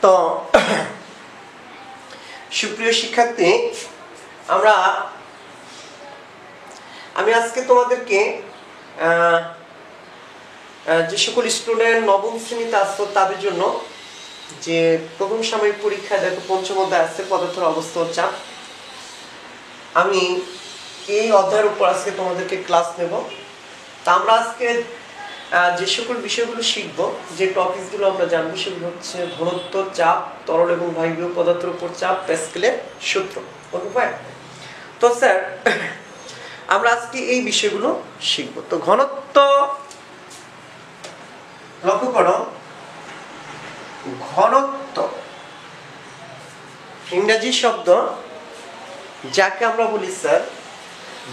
তো সুপ্রিয় শিক্ষার্থী, আমি আজকে তোমাদেরকে যে সকল স্টুডেন্ট নবম শ্রেণীতে আসতো তাদের জন্য যে প্রথম সাময়িক পরীক্ষা দেখো পঞ্চম অধ্যায় আসছে পদার্থের অবস্থা ও চাপ, আমি এই অধ্যায়ের উপর আজকে তোমাদেরকে ক্লাস নেব। তা আমরা আজকে যে সকল বিষয়গুলো শিখবো, যে টপিকসগুলো আমরা জানবো সেগুলো হচ্ছে ঘনত্ব, চাপ, তরল এবং বায়বীয় পদার্থের উপর চাপ, প্যাসকেলের সূত্র। তো স্যার আমরা আজকে এই বিষয়গুলো শিখবো। তো ঘনত্ব, লক্ষ্য করো, ঘনত্ব ইংরেজি শব্দ যাকে আমরা বলি স্যার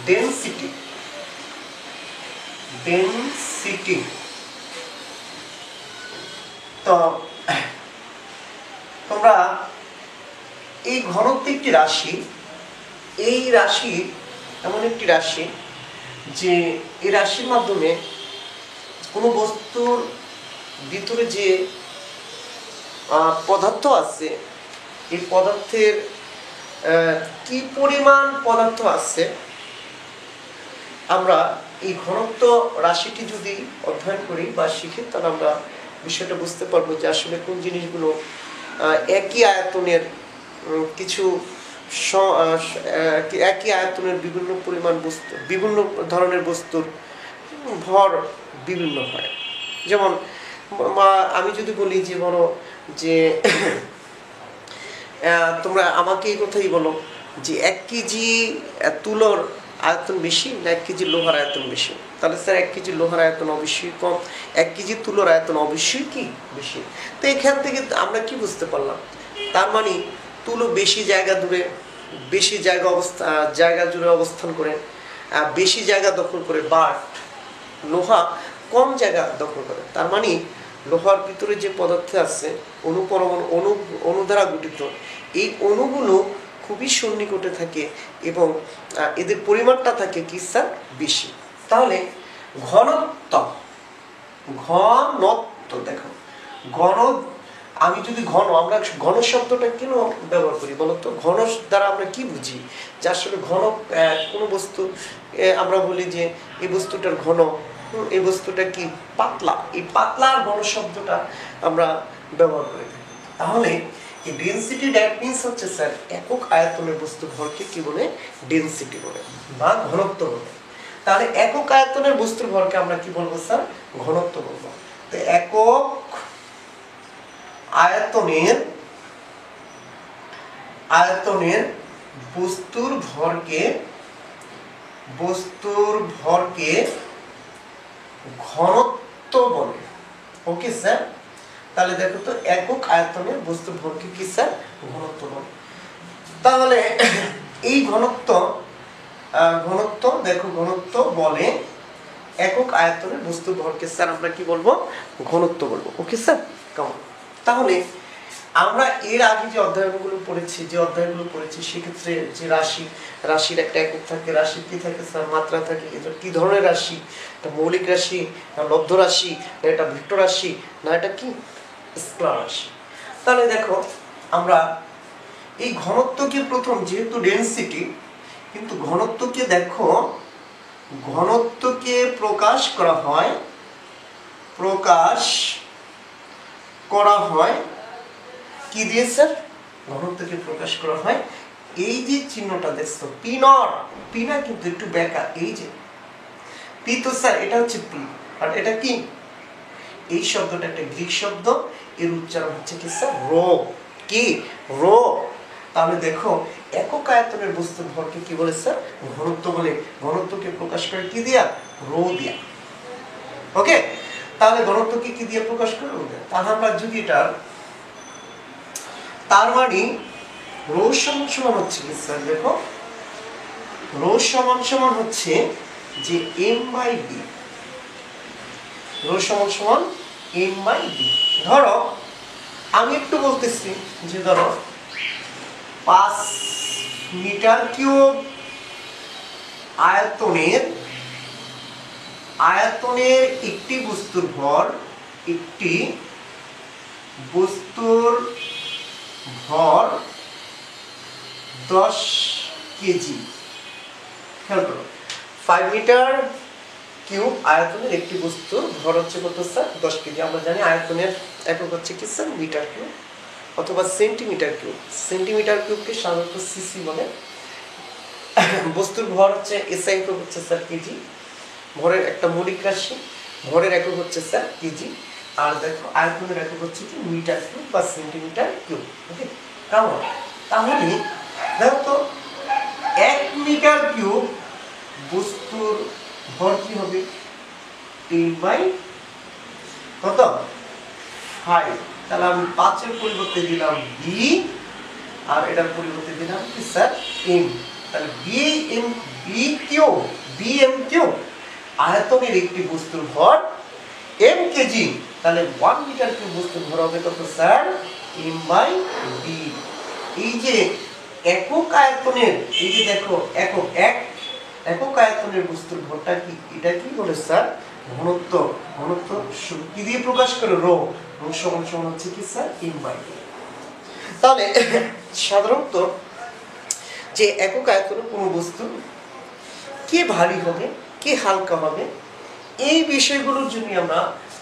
ডেনসিটি। ডেনসিটি তো তোমরা এই ঘনত্ব একটি রাশি, এই রাশি এমন একটি রাশি যে এই রাশির মাধ্যমে কোনো বস্তুর ভিতরে যে পদার্থ আছে, এই পদার্থের কি পরিমাণ পদার্থ আছে, আমরা এই ঘনত্ব রাশিটি যদি অধ্যয়ন করি বা শিখি তাহলে আমরা বিষয়টা বুঝতে পারবো যে আসলে কোন জিনিসগুলো একই আয়তনের কিছু একই আয়তনের বিভিন্ন পরিমাণ বস্তু, বিভিন্ন ধরনের বস্তুর ভর বিভিন্ন হয়। যেমন আমি যদি বলি যে বলো যে তোমরা আমাকে এই কথাই বলো যে 1 কেজি তুলোর আয়তন বেশি না 1 কেজি লোহার আয়তন বেশি, তাহলে স্যার 1 কেজি লোহার আয়তন অবশ্যই কম, 1 কেজি তুলোর আয়তন অবশ্যই কি বেশি। তো এখান থেকে আমরা কি বুঝতে পারলাম, তার মানে তুলো বেশি জায়গা জুড়ে অবস্থান করে, বেশি জায়গা দখল করে, বাট লোহা কম জায়গা দখল করে। তার মানে লোহার ভিতরে যে পদার্থ আছে অণু দ্বারা গঠিত, এই অণুগুলো খুবই সন্নিকটে থাকে এবং এদের পরিমাণটা থাকে কি স্যার বেশি। তাহলে ঘনত্ব, দেখো আমি যদি আমরা ঘন শব্দটা কেন ব্যবহার করি বলতো? ঘন দ্বারা আমরা কি বুঝি? যে আসলে ঘন কোন বস্তু, আমরা বলি যে এই বস্তুটার ঘন, এই বস্তুটা কি পাতলা, এই পাতলা আর ঘন শব্দটা আমরা ব্যবহার করে থাকি। তাহলে এই ডেনসিটি দ্যাট মিন্স হচ্ছে স্যার একক আয়তনের বস্তুর ভরকে কি বলে? ডেনসিটি বলে বা ঘনত্ব বলে। তাহলে একক আয়তনের বস্তুর ভরকে আমরা কি বলবো স্যার? ঘনত্ব বলবো। তো একক আয়তনের বস্তুর ভরকে ঘনত্ব বলে। ওকে স্যার, তাহলে দেখো তো একক আয়তনের বস্তুর ভরকে কি স্যার? ঘনত্ব বলে। তাহলে এই ঘনত্ব দেখো, ঘনত্ব বলে একক আয়তনের বস্তুর ভরকে স্যার আমরা কি বলবো? ঘনত্ব বলবো। ওকে স্যার, কেমন? তাহলে আমরা এর আগে যে অধ্যায়গুলো পড়েছি সেক্ষেত্রে যে রাশির একটা একক থাকে, রাশির কি থাকে স্যার? মাত্রা থাকে। এটা কি ধরনের রাশি? এটা মৌলিক রাশি না লব্ধ রাশি না এটা ভেক্টর রাশি না এটা কি স্কেলার রাশি? তাহলে দেখো আমরা এই ঘনত্বকে প্রথম, যেহেতু ডেনসিটি, কিন্তু ঘনত্বকে দেখো, ঘনত্বকে প্রকাশ করা হয় কি দিয়ে স্যার? ঘনত্বকে প্রকাশ করা হয় এই যে চিহ্নটা দেখছো পি নট, পি না কিন্তু একটু বেঁকা, এই যে পি, তো স্যার এটা হচ্ছে পি, আর এটা কি? এই শব্দটা একটা গ্রিক শব্দ, এর উচ্চারণ হচ্ছে কি স্যার? রো। কি? রো। তাহলে দেখো একক আয়তনের বস্তুর ভরকে কি বলে স্যার? ঘনত্ব বলে। ঘনত্বকে প্রকাশ করে কি দিয়া? রো দিয়া। ওকে, তাহলে ঘনত্বকে কি দিয়ে প্রকাশ করে? রো দিয়া। তাহলে আমরা যদি এটা, তার মানে রো সমান হচ্ছে কি স্যার? দেখো রো সমান হচ্ছে যে এম বাই ডি। রো সমান এম বাই ডি। ধরো আমি একটু বলতেছি যে ধরো 5 মিটার কিউব আয়তনের একটি বস্তুর ভর, একটি বস্তুর ভর 10 কেজি। খেয়াল করো 5 মিটার কিউব আয়তনের একটি বস্তুর ভর হচ্ছে কত স্যার 10 কেজি। আমরা জানি আয়তনের একক হচ্ছে কি স্যার মিটার কিউব অথবা সেন্টিমিটার কিউব। সেন্টিমিটার কিউবকে সাধারণত সিসি বলে। বস্তুর ভর হচ্ছে এসআই একক হচ্ছে স্যার কেজি। ভরের একটা মৌলিক রাশি, ভরের একক হচ্ছে স্যার কেজি। আর দেখো আয়তনের একক হচ্ছে কি মিটার কিউব বা সেন্টিমিটার কিউব। ওকে কেমন? তাহলে দেখো তো 1 মিটার কিউব বস্তুর ভর কি হবে 10 বাই কত 5। তাহলে আমি 5 এর পরিবর্তে দিলাম বি আর এটার পরিবর্তে দিলাম কি স্যার এম। তাহলে বি এম কিউব আয়তনের একটি বস্তুর ভর এম কেজি। তাহলে 1 মিটার কিউব বস্তুর ভর হবে কত স্যার এম বাই বি। এই যে একক আয়তনের এই যে দেখো একক আয়তনের বস্তুর ভরটা কি এটা কি বলে স্যার ঘনত্ব। ঘনত্ব কি দিয়ে প্রকাশ করে রো সমান সমান হচ্ছে কি স্যার এম বাই বি। তাহলে সাধারণত যে একক আয়তনের কোনো বস্তু কে ভারী হবে কে হালকা হবে এই বিষয়গুলোর জন্য আমরা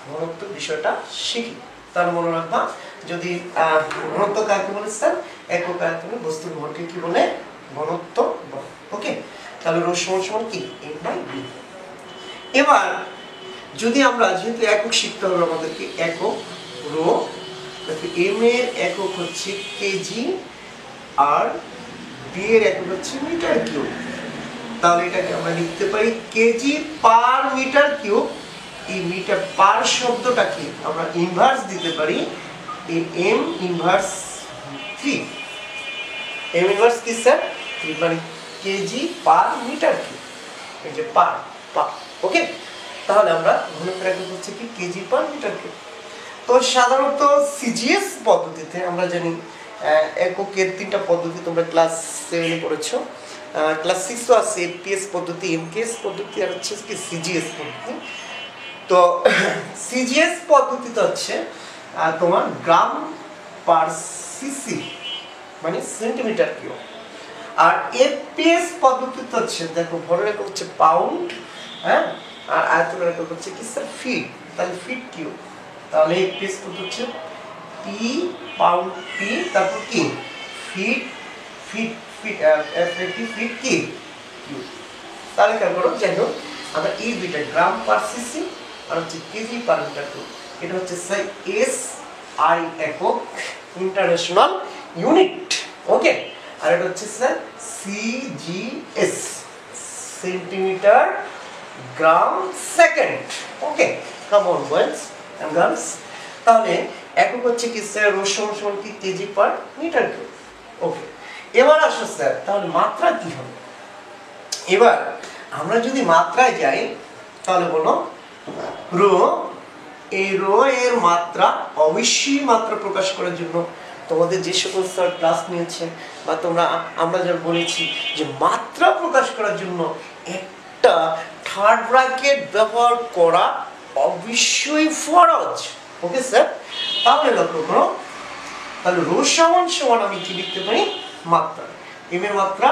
ঘনত্ব বিষয়টা শিখি। তার মনে রাখবা যদি ঘনত্ব কাকে বলে স্যার একক আয়তনের বস্তুর ভরকে কি বলে ঘনত্ব বলে। ওকে তাহলে রো সমান সমান কি এম বাই বি। এবার যদি আমরা যেহেতু একক শিখতে হবে আমাদেরকে একক রো এম এর একক হচ্ছে কেজি আর বি এর একক হচ্ছে মিটার কিউব। তাহলে এটাকে আমরা লিখতে পারি কেজি পার মিটার কিউব। এই মিটার পার শব্দটাকে আমরা ইনভার্স দিতে পারি এই এম ইনভার্স 3। এম ইনভার্স কি স্যার মানে কেজি পার মিটার কিউব এই যে পার। ওকে তাহলে আমরা ঘনত্বের একক হচ্ছে কি কেজি পার মিটার কিউব। তো সাধারণত সিজিএস পদ্ধতিতে আমরা জানি এককের 3টা পদ্ধতি তোমরা ক্লাস 7 এ পড়েছো। ক্লাস 6 তো আছে এপিএস পদ্ধতি এমকেএস পদ্ধতি আর হচ্ছে কি সিজিএস পদ্ধতি। তো সিজিএস পদ্ধতিতে হচ্ছে তোমার গ্রাম পার সিসি মানে সেন্টিমিটার কিউব। আর এপিএস পদ্ধতিতে হচ্ছে দেখো ভরের একক হচ্ছে পাউন্ড হ্যাঁ আর আয়তনের একক হচ্ছে কি স্যার ফিট। তাহলে ফিট কিউব। তাহলে এপিএস পদ্ধতি হচ্ছে পি পাউন্ড পি তারপর কি ফিট ফিট ফিট ফিট কি কিউব। তাহলে কেন করো যাই হোক আমরা এই দুইটা গ্রাম পার সিসি আর হচ্ছে কেজি পার মিটার কিউব এটা হচ্ছে স্যার এস আই একক ইন্টারন্যাশনাল ইউনিট। ওকে আর এটা হচ্ছে sir CGS centimetre gram second. Okay come on boys and girls. তাহলে একক হচ্ছে কি স্যার রো সমান সমান কি KG per metre cube. Okay এবার আসো স্যার তাহলে মাত্রা কি হবে। এবার আমরা যদি মাত্রায় যাই তাহলে বলো রো এই রো এর মাত্রা অবশ্যই মাত্রা প্রকাশ করার জন্য তোমাদের যে সকল স্যার ক্লাস নিয়েছে বা তোমরা আমরা যা বলেছি যে মাত্রা প্রকাশ করার জন্য একটা থার্ড ব্র্যাকেট ব্যবহার করা অবশ্যই ফরজ। ওকে স্যার তাহলে লক্ষ্য করো তাহলে রো সমান সমান আমি কি লিখতে পারি মাত্রা। এম এর মাত্রা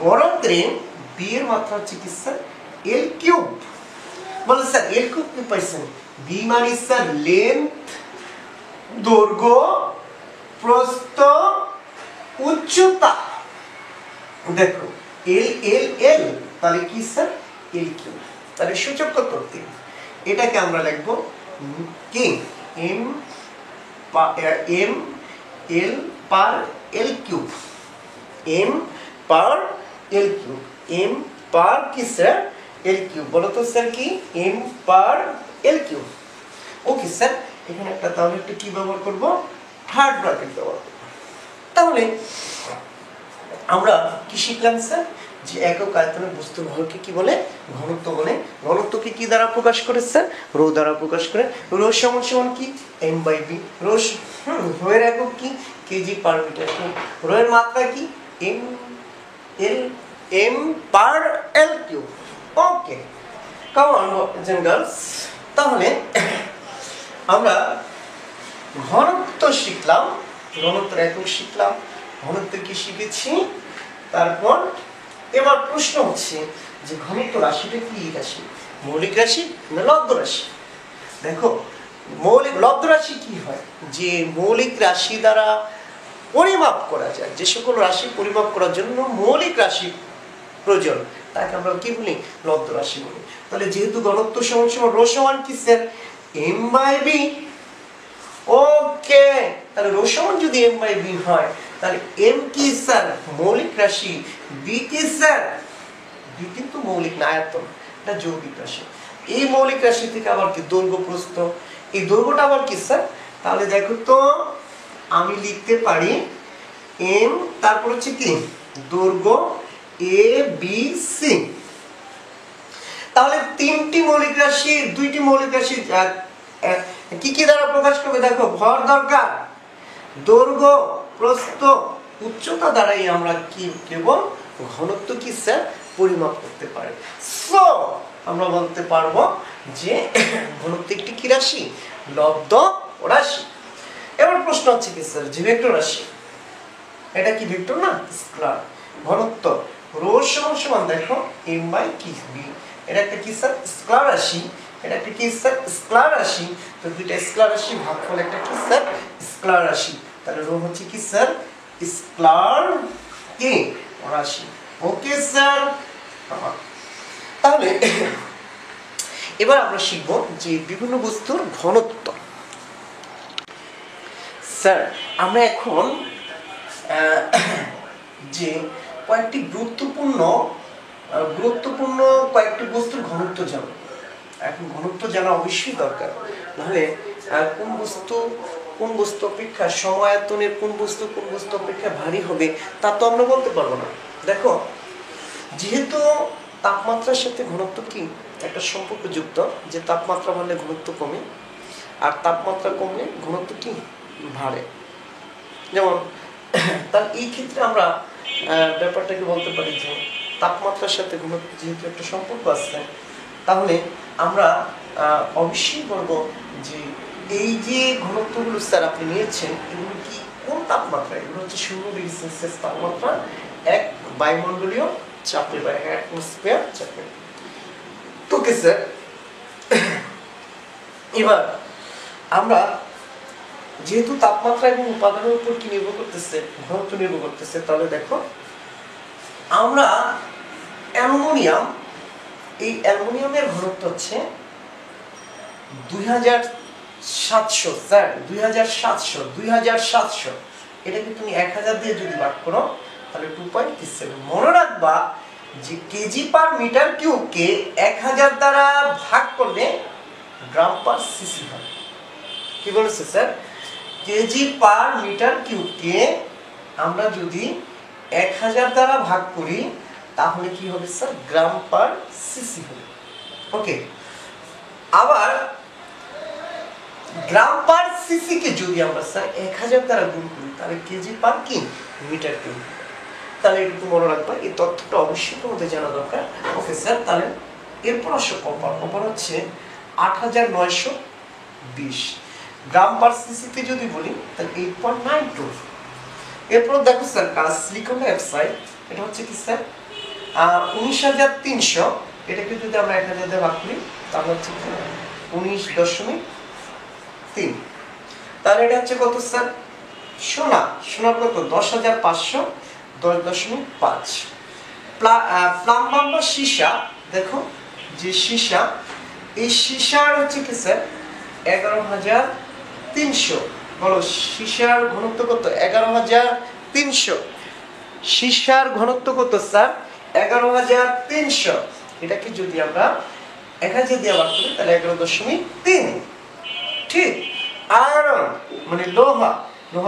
বড় বি এর মাত্রা হচ্ছে কি স্যার এল কিউব। বলে স্যার এল কিউব কি পাইছেন বি মানে স্যার লেন্থ দৈর্ঘ্য প্রস্থ উচ্চতা। দেখো এল এল এল তাহলে কি স্যার এল কিউব। তাহলে সূচক কত 3 এটাকে আমরা লিখব কি এম এল পার L cube. M per L cube M per কি স্যার এল কিউব। বলো তো স্যার কি M per L cube. Okay sir এখানে একটা তাহলে একটা কি ব্যবহার করব থার্ড ব্র্যাকেট ব্যবহার করব। তাহলে আমরা কি শিখলাম স্যার যে একক আয়তনের বস্তুর ভরকে কি বলে ঘনত্ব বলে। ঘনত্বকে কি দ্বারা প্রকাশ করে স্যার রো দ্বারা প্রকাশ করে। রো সমান সমান কি এম বাই বি। রো এর একক কি KG per metre cube. Rho এর মাত্রা কি M per L cube. Okay come on girls. তাহলে আমরা ঘনত্ব শিখলাম ঘনত্বের একক শিখলাম, ঘনত্ব কি শিখেছি। তারপর এবার প্রশ্ন হচ্ছে যে ঘনত্ব রাশিটা কি রাশি, মৌলিক রাশি না লব্ধ রাশি? দেখো মৌলিক লব্ধ রাশি কি হয়, যে মৌলিক রাশি দ্বারা পরিমাপ করা যায়, যে সকল রাশি পরিমাপ করার জন্য মৌলিক রাশি প্রয়োজন তাকে আমরা কি বলি, লব্ধ রাশি বলি। তাহলে যেহেতু ঘনত্ব সমান সমান রো সমান কি স্যার, এম বাই বি। ওকে, তাহলে রো সমান যদি এম বাই বি হয়, তাহলে এম কি স্যার মৌলিক রাশি, বি কি স্যার, বি কিন্তু মৌলিক না, আয়তন, এটা যৌগিক রাশি। এই মৌলিক রাশি থেকে আবার কি দৈর্ঘ্য প্রস্থ, এই দৈর্ঘ্যটা আবার কি স্যার, তাহলে দেখো তো আমি লিখতে পারি এম, তারপর হচ্ছে কি দৈর্ঘ্য এ বি সি। তাহলে তিনটি মৌলিক রাশি, দুইটি মৌলিক রাশি কি কি দ্বারা প্রকাশ করবে, দেখো ভর দরকার, দৈর্ঘ্য প্রস্থ উচ্চতা দ্বারাই আমরা কি কেবল ঘনত্ব কি স্যার পরিমাপ করতে পারি। সো আমরা বলতে পারবো যে ঘনত্ব একটি কি রাশি, লব্ধ রাশি। এবার প্রশ্ন হচ্ছে কি স্যার, যে ভেক্টর রাশি, এটা কি ভেক্টর না, স্কেলার, ঘনত্ব রো সমান সমান দেখো এম বাই কি বি, এটা একটা কি স্যার স্কেলার রাশি, এটা একটা কি স্যার স্কেলার রাশি। তো দুইটা স্কেলার রাশি ভাগফল একটা কি স্যার স্কেলার রাশি, তাহলে রো হচ্ছে কি স্যার স্কেলার কি রাশি। ওকে স্যার, তাহলে এবার আমরা শিখব যে বিভিন্ন বস্তুর ঘনত্ব। স্যার আমরা এখন যে কয়েকটি গুরুত্বপূর্ণ কয়েকটি বস্তুর ঘনত্ব জানব। এখন ঘনত্ব জানা অবশ্যই দরকার, নাহলে কোন বস্তু অপেক্ষা সমায়তনের কোন বস্তু অপেক্ষা ভারী হবে তা তো আমরা বলতে পারবো না। দেখো যেহেতু তাপমাত্রার সাথে ঘনত্ব কি একটা সম্পর্কযুক্ত, যে তাপমাত্রা বাড়লে ঘনত্ব কমে আর তাপমাত্রা কমলে ঘনত্ব কি বাড়ে। যেমন তার এই ক্ষেত্রে আমরা ব্যাপারটাকে বলতে পারি যে তাপমাত্রার সাথে ঘনত্ব যেহেতু একটা সম্পর্ক আছে, তাহলে আমরা অবশ্যই বলবো যে এই যে ঘনত্বগুলো স্যার আপনি নিয়েছেন এগুলো কি কোন তাপমাত্রা, এগুলো হচ্ছে 0°C তাপমাত্রা, এক বায়ুমণ্ডলীয় চাপে বা অ্যাটমসফিয়ার চাপে। ওকে স্যার, এবার আমরা যেহেতু তাপমাত্রা এবং উপাদানের উপর কি নির্ভর করতেছে, ঘনত্ব নির্ভর করতেছে, তাহলে দেখো আমরা অ্যালুমিনিয়ামের ঘনত্ব হচ্ছে 2700 স্যার, 2700 এটাকে তুমি 1000 দিয়ে যদি ভাগ করো তাহলে 2.37। মনে রাখবা যে কেজি পার মিটার কিউবকে 1000 দ্বারা ভাগ করলে গ্রাম পার সিসি হয়। কি বলেছে স্যার, কেজি পার মিটার কিউবকে আমরা যদি 1000 দ্বারা ভাগ করি তাহলে কি হবে স্যার, গ্রাম পার সিসি হবে। ওকে, আবার গ্রাম পার সিসি কে যদি আমরা স্যার 1000 দ্বারা গুণ করি তাহলে কেজি পার কি মিটার কিউব। তাহলে একটু মনে রাখবা, এই তথ্যটা অবশ্যই তোমাদের জানা দরকার। ওকে স্যার, তাহলে এরপর আসো কপার হচ্ছে 8920 গ্রাম পার সিসি তে যদি বলি তাহলে 8.92। এরপর দেখো স্যার সিলিকন ডাইঅক্সাইড, এটা হচ্ছে কি স্যার 19300, এটাকে যদি আমরা 1000 দিয়ে ভাগ করি তাহলে হচ্ছে 19.3। তাহলে এটা হচ্ছে কত স্যার, সোনার কত 10500, 10.5। প্লাম্বাম বা সীসা, দেখো যে সীসা, এই সীসার হচ্ছে কি স্যার 11300। বলো সীসার ঘনত্ব কত, 11300। সীসার ঘনত্ব কত স্যার 11300। এটাকে যদি আমরা 1000 দিয়ে ভাগ করি তাহলে 11.3। ঠিক, আয়রন মানে লোহা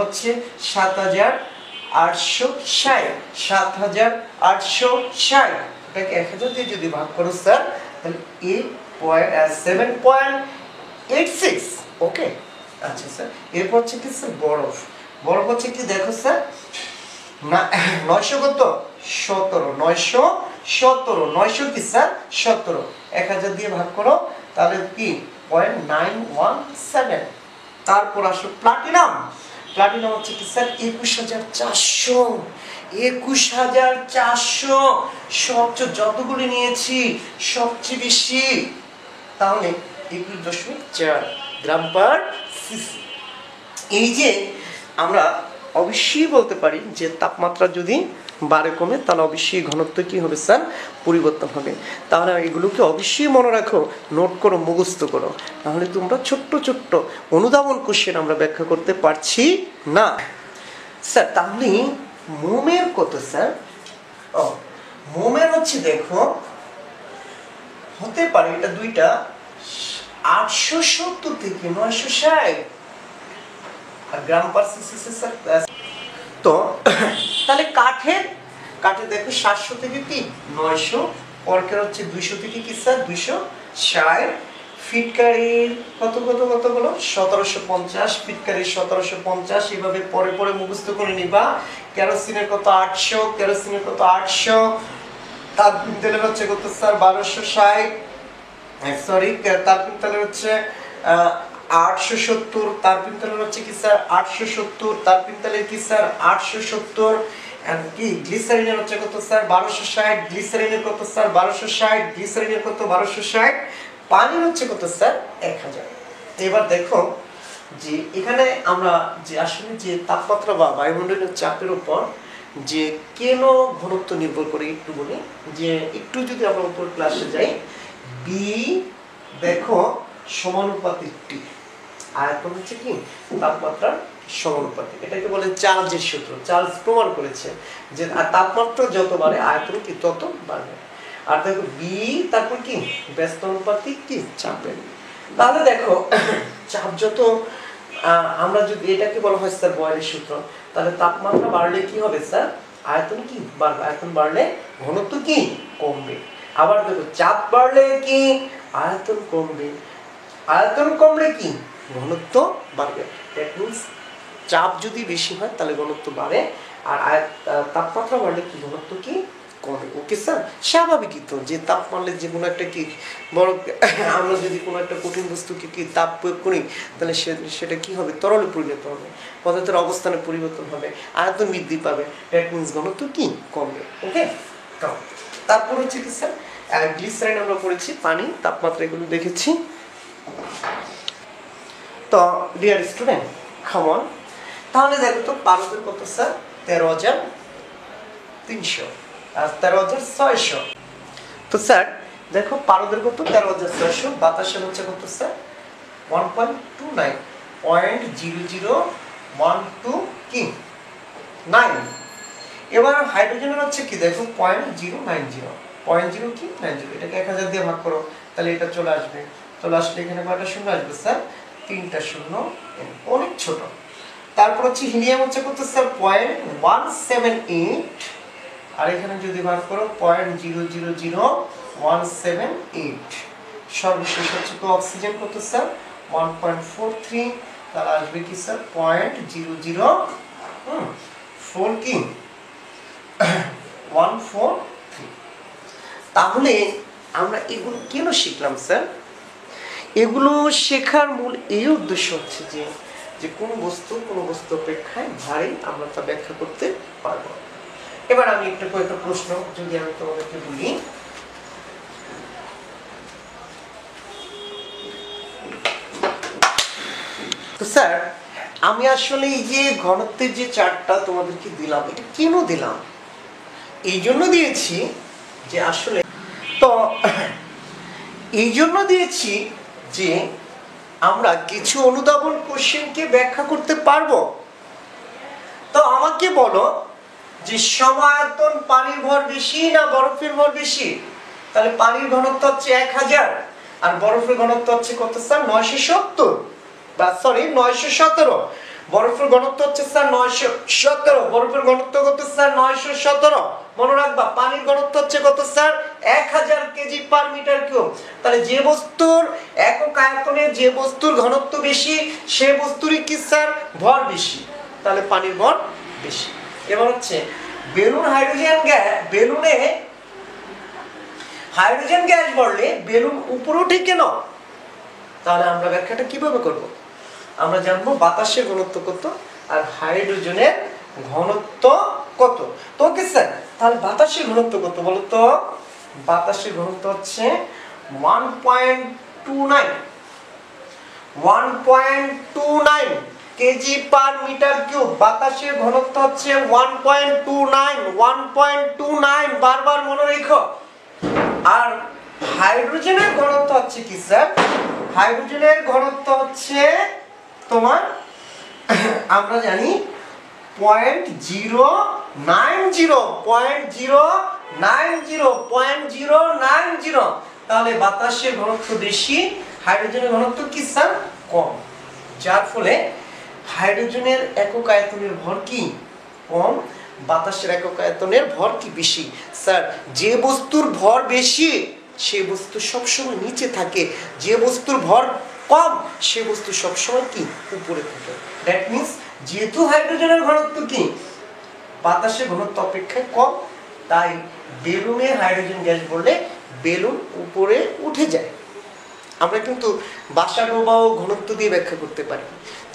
হচ্ছে 7860। এটাকে 1000 দিয়ে যদি ভাগ করো স্যার তাহলে 7.86। ওকে, আচ্ছা স্যার, এরপর হচ্ছে কি স্যার বরফ হচ্ছে কি দেখো স্যার না 900 কত 17, 917 কি স্যার 17, 1000 দিয়ে ভাগ করো তাহলে কি 0.917। তারপর আসো প্লাটিনাম হচ্ছে কি স্যার 21,400। 21,400 সবচেয়ে যতগুলি নিয়েছি সবচেয়ে বেশি, তাহলে 21.4 গ্রাম পার সিসি। এই যে আমরা অবশ্যই বলতে পারি যে তাপমাত্রা যদি বাড়ে কমে তাহলে অবশ্যই ঘনত্ব কি হবে স্যার, পরিবর্তন হবে। তাহলে এগুলোকে অবশ্যই মনে রাখো, নোট করো, মুখস্থ করো, তাহলে তোমরা ছোট্ট ছোট্ট অনুধাবন কোশ্চেন আমরা ব্যাখ্যা করতে পারছি না স্যার। তাহলে মোমের কত স্যার? ও মোমের হচ্ছে দেখো হতে পারে এটা দুইটা 870 থেকে 960 গ্রাম পার সিসি স্যার। তো তাহলে কাঠের দেখো 700 থেকে কি 900, কর্কের হচ্ছে 200 থেকে কি স্যার 260, ফিটকারির কত কত কত বলো 1750, ফিটকারির 1750, এভাবে পরে পরে মুখস্থ করে নিবা। কেরোসিনের কত 800, কেরোসিনের কত 800, তারপিন তেলের হচ্ছে কত স্যার 1260, সরি তারপিন তেলের হচ্ছে 870, তারপিন তেলের হচ্ছে কি স্যার 870, তারপিন তেলের কি স্যার 870, এন্ড কি গ্লিসারিনের হচ্ছে কত স্যার 1260, গ্লিসারিনের কত স্যার 1260, গ্লিসারিনের কত 1260, পানির হচ্ছে কত স্যার 1000। এবার দেখো যে এখানে আমরা যে আসলে যে তাপমাত্রা বা বায়ুমণ্ডলের চাপের উপর যে কেন ঘনত্ব নির্ভর করে একটু বলি, যে একটু যদি আমরা উপর ক্লাসে যাই, বি দেখো সমানুপাতিক টি, আয়তন হচ্ছে কি তাপমাত্রার সমানুপাতিক, এটাকে বলে চার্লসের সূত্র। চার্লস প্রমাণ করেছে যে তাপমাত্রা যত বাড়ে আয়তন কি তত বাড়বে। আর দেখো বি তারপর কি ব্যস্ত অনুপাতিক কি চাপের। তাহলে দেখো চাপ যত আমরা যদি এটাকে বলা হয় স্যার বয়েলের সূত্র, তাহলে তাপমাত্রা বাড়লে কি হবে স্যার আয়তন কি বাড়বে, আয়তন বাড়লে ঘনত্ব কি কমবে। আবার দেখো চাপ বাড়লে কি আয়তন কমবে, আয়তন কমলে কি ঘনত্ব বাড়বে। দ্যাট মিন্স চাপ যদি বেশি হয় তাহলে ঘনত্ব বাড়ে, আর তাপমাত্রা বাড়লে কি ঘনত্ব কি কমে। ওকে স্যার, স্বাভাবিকই তো যে তাপ মারলে যে কোনো একটা কি বড় আমরা যদি কোনো একটা কঠিন বস্তুকে কি তাপ প্রয়োগ করি তাহলে সেটা কি হবে তরলে পরিণত হবে, পদার্থের অবস্থানে পরিবর্তন হবে, আয়তন বৃদ্ধি পাবে, দ্যাট মিন্স ঘনত্ব কি কমবে। ওকে, তারপর হচ্ছে কি স্যার গ্লিসারিন আমরা পড়েছি, পানি, তাপমাত্রা এগুলো দেখেছি। তো ডিয়ার স্টুডেন্ট কাম অন, তাহলে দেখো তো পারদের কত স্যার 13,300 আর 13,600। তো স্যার দেখো পারদের কত 13,600, বাতাসের হচ্ছে কত স্যার 1.29, 0.0012 কি 9। এবার হাইড্রোজেনের হচ্ছে কি দেখো 0.090, 0.0 কি 90, এটাকে 1000 দিয়ে ভাগ করো তাহলে এটা চলে আসবে। চলে আসলে এখানে কয়টা শূন্য আসবে স্যার 3টা শূন্য, অনেক ছোট। তারপর হচ্ছে হিলিয়াম হচ্ছে কত স্যার 0.178, আর এখানে যদি ভাগ করো 0.000178। সর্বশেষ হচ্ছে তো অক্সিজেন কত স্যার 1.43, তাহলে আসবে কি স্যার 0.004 কি 143। তাহলে আমরা এগুলো কেন শিখলাম স্যার? এগুলো শেখার মূল এই উদ্দেশ্য হচ্ছে যে কোন বস্তু অপেক্ষায় ভারী আমরা তা ব্যাখ্যা করতে পারবো। এবার আমি একটা কয়েকটা প্রশ্ন যদি আমি তোমাদেরকে বলি, তো স্যার আমি আসলে এই যে ঘনত্বের যে চার্টটা তোমাদেরকে দিলাম এটা কেন দিলাম? এই জন্য দিয়েছি যে আসলে তো এই জন্য দিয়েছি যে আমরা কিছু অনুধাবন কোশ্চেনকে ব্যাখ্যা করতে পারবো। তো আমাকে বলো যে সমায়তন পানির ভর বেশি না বরফের ভর বেশি? তাহলে পানির ঘনত্ব হচ্ছে 1000 আর বরফের ঘনত্ব হচ্ছে কত স্যার 970, বা সরি 917। বরফের ঘনত্ব হচ্ছে স্যার 917, বরফের ঘনত্ব কত স্যার 917। মনে রাখবা পানির ঘনত্ব হচ্ছে কত sir 1000 KG per metre cube. তাহলে যে বস্তুর একক আয়তনে যে বস্তুর ঘনত্ব বেশি সে বস্তুরই কি স্যার ভর বেশি, তাহলে পানির ভর বেশি। এবার হচ্ছে বেলুনে হাইড্রোজেন গ্যাস ভরলে বেলুন উপরে ওঠে কেন? তাহলে আমরা ব্যাখ্যাটা কিভাবে করব? আমরা জানবো বাতাসের ঘনত্ব কত আর হাইড্রোজেনের ঘনত্ব কত। তো ওকে স্যার, তাহলে বাতাসের ঘনত্ব কত বলো তো? বাতাসের ঘনত্ব হচ্ছে 1.29 কেজি পার মিটার কিউব। বাতাসের ঘনত্ব হচ্ছে 1.29 বারবার মনে রেখো। আর হাইড্রোজেনের ঘনত্ব হচ্ছে কি স্যার? হাইড্রোজেনের ঘনত্ব হচ্ছে তোমার আমরা জানি 0.090। তাহলে বাতাসের ঘনত্ব বেশি, হাইড্রোজেনের ঘনত্ব কি স্যার? কম। যার ফলে হাইড্রোজেনের একক আয়তনের ভর কি? কম, বাতাসের একক আয়তনের ভর কি? বেশি। স্যার, যে বস্তুর ভর বেশি সে বস্তু সবসময় নিচে থাকে, যে বস্তুর ভর কম সে বস্তু সবসময় কি? উপরে থাকে। দ্যাট মিন্স যেহেতু হাইড্রোজেনের ঘনত্ব কি বাতাসের ঘনত্ব অপেক্ষায় কম, তাই বেলুনে হাইড্রোজেন গ্যাস ভরলে বেলুন উপরে উঠে যায়। আমরা কিন্তু বাসা ডোবাও ঘনত্ব দিয়ে ব্যাখ্যা করতে পারি।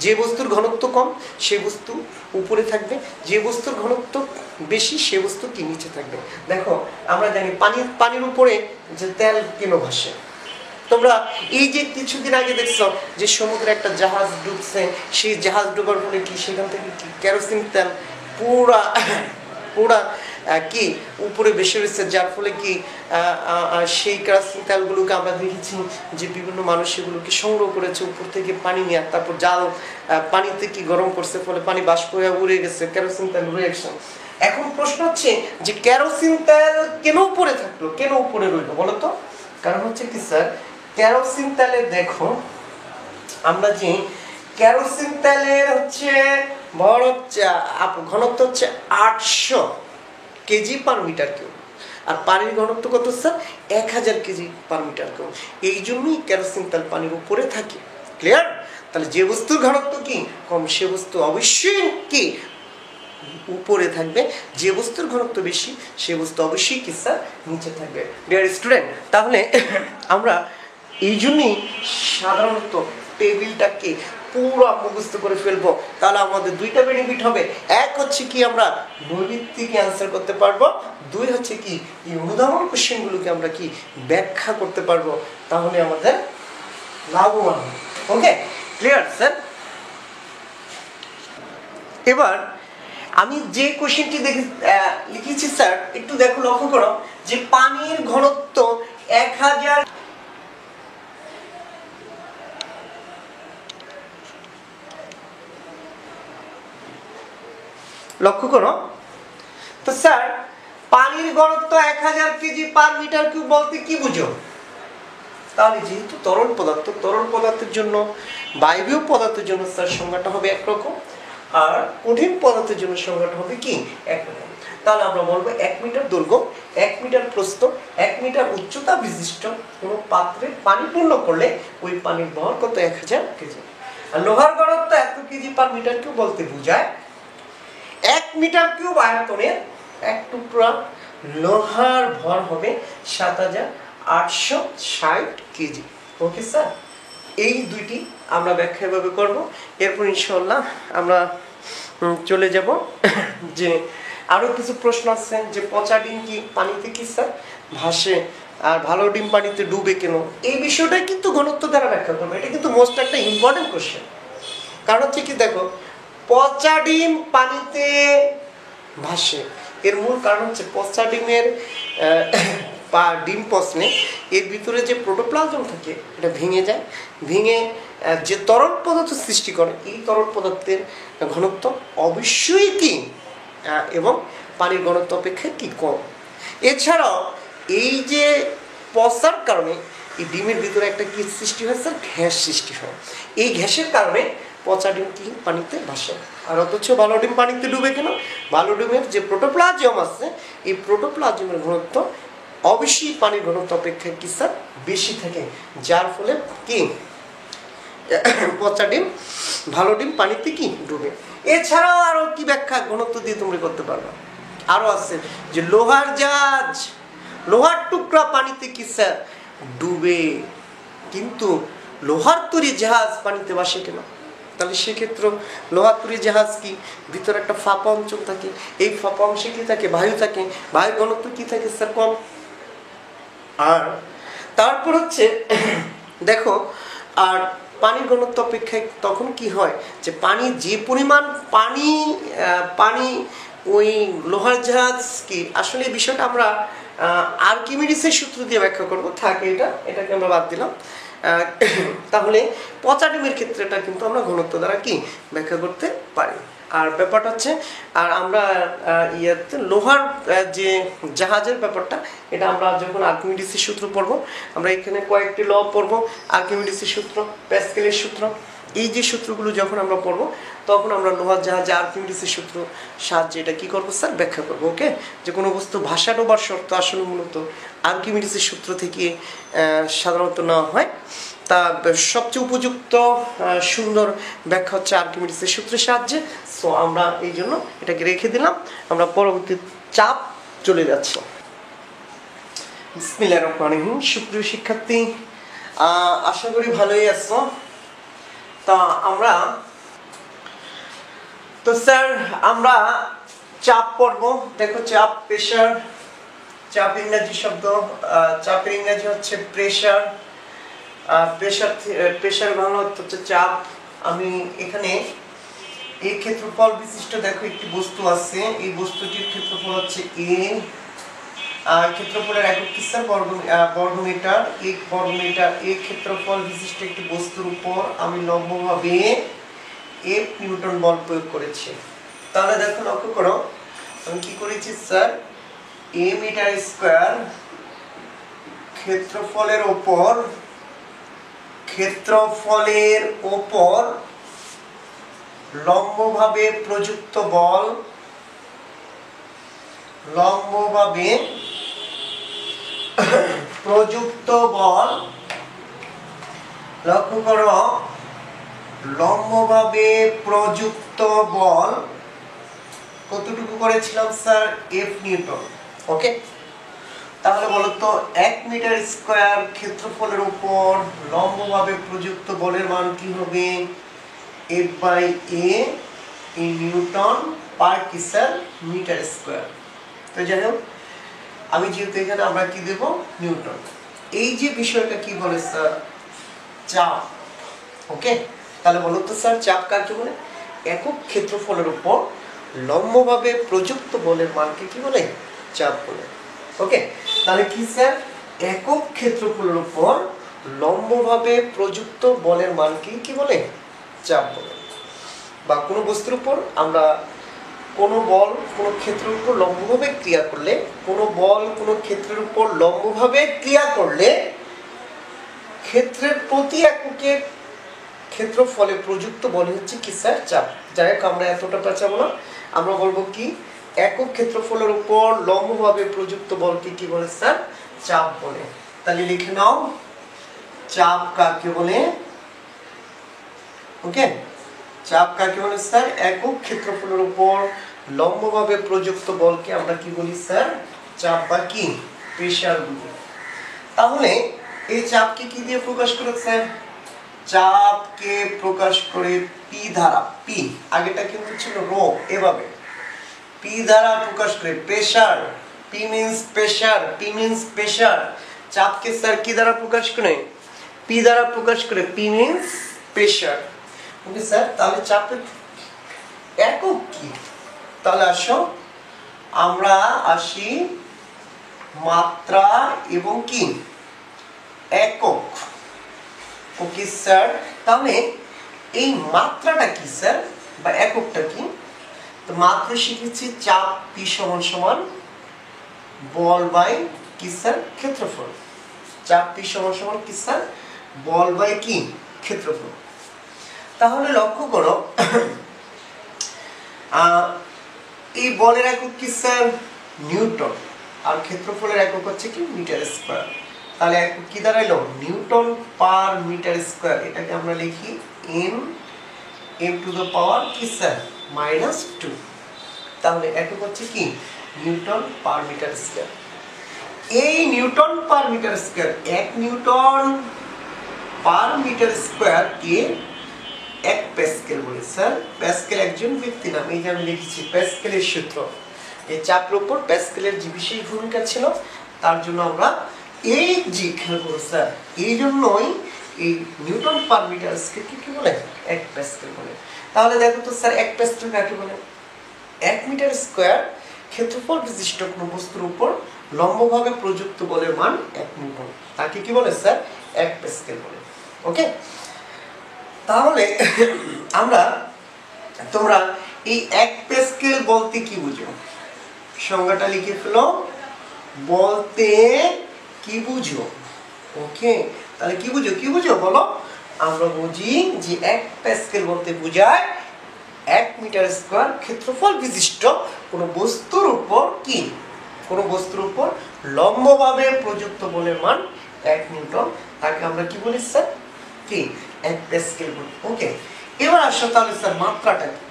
যে বস্তুর ঘনত্ব কম সে বস্তু উপরে থাকবে, যে বস্তুর ঘনত্ব বেশি সে বস্তু কি? নিচে থাকবে। দেখো, আমরা জানি পানির উপরে যে তেল কেন ভাসে। তোমরা এই যে কিছুদিন আগে দেখছো যে সমুদ্রে একটা জাহাজ ডুবছে, সেই জাহাজ ডুবার ফলে কি সেখান থেকে কি কেরোসিন তেল পুরা কি উপরে বেশি রয়েছে, যার ফলে কি সেই কেরোসিন তেলগুলোকে আমরা দেখেছি যে বিভিন্ন মানুষ সেগুলোকে সংগ্রহ করেছে উপর থেকে পানি নিয়ে, তারপর জাল পানিতে কি গরম করছে, ফলে পানি বাষ্প হয়ে উড়ে গেছে, কেরোসিন তেল রিঅ্যাকশন। এখন প্রশ্ন হচ্ছে যে কেরোসিন তেল কেন উপরে থাকলো, কেন উপরে রইলো বলো তো? কারণ হচ্ছে কি স্যার, কেরোসিন তেলের দেখো আমরা যে কেরোসিন তেলের হচ্ছে ভর হচ্ছে ঘনত্ব হচ্ছে 800 কেজি পার মিটার কিউব, আর পানির ঘনত্ব কত sir? 1000 KG per metre cube. এই জন্যই কেরোসিন তেল পানির উপরে থাকে। ক্লিয়ার? তাহলে যে বস্তুর ঘনত্ব কি কম সে বস্তু অবশ্যই কি উপরে থাকবে, যে বস্তুর ঘনত্ব বেশি সে বস্তু অবশ্যই কি স্যার? নিচে থাকবে। ডিয়ার স্টুডেন্ট, তাহলে আমরা এই জন্যই সাধারণত টেবিলটাকে পুরো মুখস্থ করে ফেলবো, তাহলে আমাদের দুইটা বেনিফিট হবে। এক হচ্ছে কি আমরা বৈভিত্তিক অ্যান্সার করতে পারবো, দুই হচ্ছে কি এই অনুধাবন কোশ্চেনগুলোকে আমরা কি ব্যাখ্যা করতে পারবো, তাহলে আমাদের লাভবান হবে। ওকে, ক্লিয়ার স্যার? এবার আমি যে কোশ্চেনটি লিখেছি স্যার একটু দেখো, লক্ষ্য করো যে পানির ঘনত্ব 1000, লক্ষ্য করো তো স্যার পানির ঘনত্ব 1000 কেজি পার মিটার কিউব বলতে কি বুঝো? তাহলে যেহেতু তরল পদার্থ, তরল পদার্থের জন্য বায়বীয় পদার্থের জন্য স্যার সংজ্ঞাটা হবে একরকম, আর কঠিন পদার্থের জন্য সংজ্ঞাটা হবে কি একরকম। তাহলে আমরা বলবো 1 মিটার দৈর্ঘ্য, 1 মিটার প্রস্থ, 1 মিটার উচ্চতা বিশিষ্ট কোনো পাত্রে পানি পূর্ণ করলে ওই পানির ভর কত? 1000 কেজি। আর লোহার ঘনত্ব এত কেজি পার মিটার কিউব বলতে বোঝায় 1 মিটার কিউব আয়তনের এক টুকরা লোহার ভর হবে 7860 কেজি। ওকে স্যার, এই দুইটি আমরা ব্যাখ্যা এভাবে করবো। এরপর ইনশাআল্লাহ আমরা চলে যাব যে আরো কিছু প্রশ্ন আছে যে পচা ডিম কি পানিতে কি স্যার ভাসে, আর ভালো ডিম পানিতে ডুবে কেন, এই বিষয়টা কিন্তু ঘনত্ব দ্বারা ব্যাখ্যা করবো। এটা কিন্তু মোস্ট একটা ইম্পর্টেন্ট কোশ্চেন। কারণ হচ্ছে কি দেখো, পচা ডিম পানিতে ভাসে, এর মূল কারণ হচ্ছে পচা ডিমের ডিম পচনে এর ভিতরে যে প্রোটোপ্লাজম থাকে এটা ভেঙে যায়, ভেঙে যে তরল পদার্থ সৃষ্টি করে, এই তরল পদার্থের ঘনত্ব অবশ্যই কি এবং পানির ঘনত্ব অপেক্ষায় কি কম। এছাড়াও এই যে পচার কারণে এই ডিমের ভিতরে একটা কি সৃষ্টি হয় স্যার? গ্যাস সৃষ্টি হয়। এই গ্যাসের কারণে পচা ডিম কি পানিতে ভাসে। আর অথচ ভালো ডিম পানিতে ডুবে কেন? ভালো ডিমের যে প্রোটোপ্লাজম আছে এই প্রোটোপ্লাজমের ঘনত্ব অবশ্যই পানির ঘনত্ব অপেক্ষায় কি স্যার বেশি থাকে, যার ফলে কি পচা ডিম ভালো ডিম পানিতে কি ডুবে। এছাড়াও আরো কি ব্যাখ্যা ঘনত্ব দিয়ে তোমরা করতে পারবে? আরো আছে যে লোহার জাহাজ, লোহার টুকরা পানিতে কি স্যার ডুবে, কিন্তু লোহার তৈরি জাহাজ পানিতে ভাসে কেন? তাহলে সেক্ষেত্রে লোহার তৈরি জাহাজ কি ভিতরে একটা ফাঁপা অঞ্চল থাকে, এই ফাঁপা অংশে কি থাকে, বায়ু থাকে, বায়ুর ঘনত্ব কি থাকে স্যার কম। আর তারপর হচ্ছে দেখো, আর পানির ঘনত্ব অপেক্ষায় তখন কি হয় যে পানি যে পরিমাণ পানি ওই লোহার জাহাজ কি আসলে এই বিষয়টা আমরা আর্কিমিডিসের সূত্র দিয়ে ব্যাখ্যা করব, থাকে এটাকে আমরা বাদ দিলাম। তাহলে পচা ডিমের ক্ষেত্রেটা কিন্তু আমরা ঘনত্ব দ্বারা কি ব্যাখ্যা করতে পারি। আর ব্যাপারটা হচ্ছে, আর আমরা লোহার যে জাহাজের ব্যাপারটা, এটা আমরা যখন আর্কিমিডিসের সূত্র পড়বো, আমরা এখানে কয়েকটি ল পড়বো, আর্কিমিডিসের সূত্র, প্যাসকেলের সূত্র, এই যে সূত্রগুলো যখন আমরা পড়বো তখন আমরা লোহার জাহাজে আর্কিমিডিসের সূত্র সাহায্যে এটা কি করবো স্যার ব্যাখ্যা করবো। ওকে, যে কোনো বস্তু ভাষা ডোবার শর্ত আসলে মূলত আর্কিমিডিসের সূত্র থেকে সাধারণত নেওয়া হয়। তা সবচেয়ে উপযুক্ত সুন্দর ব্যাখ্যা হচ্ছে আর্কিমিডিসের সূত্রের সাহায্যে। সো আমরা এই জন্য এটাকে রেখে দিলাম, আমরা পরবর্তী চাপ চলে যাচ্ছি। বিসমিল্লাহির রহমানির রহিম। সুপ্রিয় শিক্ষার্থী, আশা করি ভালোই আছো। তা তো স্যার আমরা চাপ পড়বো। দেখো চাপ, প্রেশার, চাপ ইংরেজি শব্দ, চাপের ইংরেজি হচ্ছে প্রেশার, প্রেশার বাংলা হচ্ছে চাপ। আমি এখানে এই ক্ষেত্রফল বিশিষ্ট দেখো একটি বস্তু আছে, এই বস্তুটির ক্ষেত্রফল হচ্ছে এ, ক্ষেত্রফলের একক কি স্যার বর্গমিটার, এক বর্গমিটার। এই ক্ষেত্রফল বিশিষ্ট একটি বস্তুর উপর আমি লম্বভাবে এফ নিউটন বল প্রয়োগ করেছি। তাহলে দেখো লক্ষ্য করো আমি কি করেছি স্যার, এ মিটার স্কয়ার ক্ষেত্রফলের ওপর লম্বভাবে প্রযুক্ত বল, লক্ষ্য করো লম্বভাবে প্রযুক্ত বল কতটুকু করেছিলাম স্যার, এফ নিউটন। ওকে, তাহলে বলতো 1 মিটার স্কয়ার ক্ষেত্রফলের উপর লম্বভাবে প্রযুক্ত বলের মান কি হবে, F by A newton per কি স্যার মিটার স্কয়ার। তো যাই হোক, আমি যেহেতু এখানে আমরা কি দেব নিউটন, এই যে বিষয়টা কি বলে স্যার চাপ। ওকে, তাহলে বলতো স্যার চাপ কাকে বলে, একক ক্ষেত্রফলের উপর লম্বভাবে প্রযুক্ত বলের মানকে কি বলে, চাপ বলে। ওকে, তাহলে কি স্যার, একক ক্ষেত্রফলের উপর লম্বভাবে প্রযুক্ত বলের মানকে কি বলে, চাপ বলে। বা কোনো বস্তুর উপর আমরা কোনো বল কোনো ক্ষেত্রের উপর লম্বভাবে ক্রিয়া করলে, কোনো বল কোনো ক্ষেত্রের উপর লম্বভাবে ক্রিয়া করলে ক্ষেত্রের প্রতি এককে ক্ষেত্রফলে প্রযুক্ত বল হচ্ছে কি স্যার চাপ। যাই হোক, আমরা এতটা পেঁচাবো না, আমরা বলবো কি একক ক্ষেত্রফলের উপর লম্বভাবে প্রযুক্ত বলকে কি বলে স্যার চাপ বলে। তাহলে লিখে নাও চাপ কাকে বলে। ওকে, চাপ কাকে বলে স্যার, একক ক্ষেত্রফলের উপর লম্বভাবে প্রযুক্ত বলকে আমরা কি বলি স্যার চাপ বা কি প্রেসার বলি। তাহলে এই চাপকে কি দিয়ে প্রকাশ করে স্যার, চাপকে প্রকাশ করে পি দ্বারা, পি আগেটা কিন্তু ছিল রো, এভাবে পি দ্বারা প্রকাশ করে প্রেসার, পি মিন্স প্রেসার, চাপকে স্যার কি দ্বারা প্রকাশ করে, পি দ্বারা প্রকাশ করে, P means pressure. Okay sir, তাহলে চাপের একক কি, তাহলে আসো আমরা আসি মাত্রা এবং কি একক। ওকে স্যার, তাহলে এই মাত্রাটা কি স্যার বা এককটা কি, তো মাত্রা শিখেছি চাপ পি সমান সমান বল বাই কি স্যার ক্ষেত্রফল। চাপ পি সমান সমান কি স্যার বল বাই কি ক্ষেত্রফল। তাহলে লক্ষ্য করো এই বলের একক কি স্যার নিউটন, আর ক্ষেত্রফলের একক হচ্ছে কি মিটার স্কয়ার। তাহলে একক কি দাঁড়াইলো নিউটন পার মিটার স্কয়ার, এটাকে আমরা লিখি m টু দ্য পাওয়ার কি স্যার -2। তাহলে একক হচ্ছে কি নিউটন পার মিটার স্কয়ার। এই newton per metre square, 1 newton per metre square কে এক প্যাসকেল বলে। স্যার প্যাসকেল একজন ব্যক্তি নাম, এই যে আমি লিখেছি প্যাসকেলের সূত্র। এই চাপের উপর প্যাসকেলের যে বিশেষ ভূমিকা ছিল, তার জন্য আমরা এই যে খেয়াল করব স্যার, এই জন্যই এই নিউটন পার মিটার স্কয়ার কি বলে, এক প্যাসকেল বলে। তাহলে দেখো তো স্যার এক প্যাসকেল কাকে বলে? 1 মিটার স্কয়ার ক্ষেত্রফল বিশিষ্ট কোনো বস্তুর উপর লম্বভাবে প্রযুক্ত বলের মান 1 নিউটন, তাকে কি বলে স্যার? 1 প্যাসকেল বলে। ওকে, তাহলে তোমরা এই 1 প্যাসকেল বলতে কি বুঝো? সংজ্ঞাটা লিখে ফেলো, বলতে কি বুঝো? ওকে, তাহলে কি বুঝো বলো? আমরা বুঝি যে 1 প্যাসকেল বলতে বোঝায় 1 মিটার স্কয়ার ক্ষেত্রফল বিশিষ্ট কোনো বস্তুর উপর লম্বভাবে প্রযুক্ত বলের মান 1 নিউটন, তাকে আমরা কি বলি স্যার? 1 প্যাসকেল বলি। ওকে, এবার আসো তাহলে স্যার মাত্রাটা কি?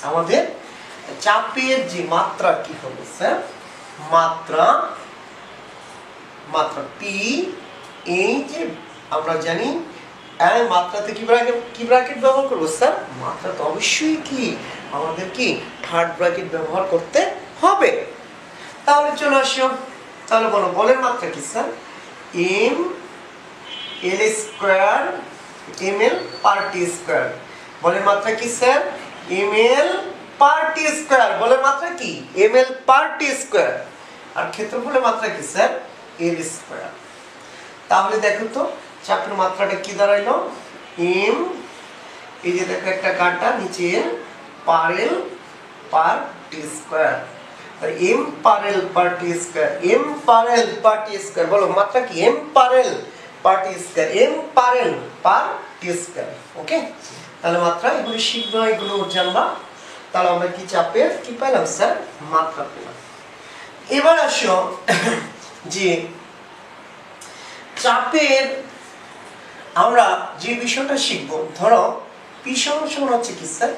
আমাদের চাপের যে মাত্রা কি হবে স্যার? মাত্রা পি, এই যে আমরা জানি মাত্রাতে কি ব্র্যাকেট ব্যবহার করব স্যার? মাত্রা তো অবশ্যই কি আমাদের কি থার্ড ব্র্যাকেট ব্যবহার করতে হবে। তাহলে চলে আসো, তাহলে বলো বলের মাত্রা কি sir? M L square M L per T square. বলের মাত্রা কি sir? M L per T square. বলের মাত্রা কি? M L per T square. আর ক্ষেত্রফলের মাত্রা কি স্যার? এল স্কয়ার। তাহলে দেখো তো চাপের মাত্রাটা কি দাঁড়াইলো? এম, এই যে দেখো একটা কাটা নিচে এল, পার এল পার টি স্কয়ার। আর এম পার এল per T square, M per এল পার টি স্কয়ার। বলো মাত্রা কি? এম পার এল per T square, M per এল পার টি স্কয়ার। ওকে, তাহলে মাত্রা এগুলো শিখবো, এগুলো জানবা। তাহলে আমরা কি চাপের কি পেলাম স্যার? মাত্রা পেলাম। এবার আসো যে চাপের আমরা যে বিষয়টা শিখব, ধরো পি সমান হচ্ছে কি স্যার?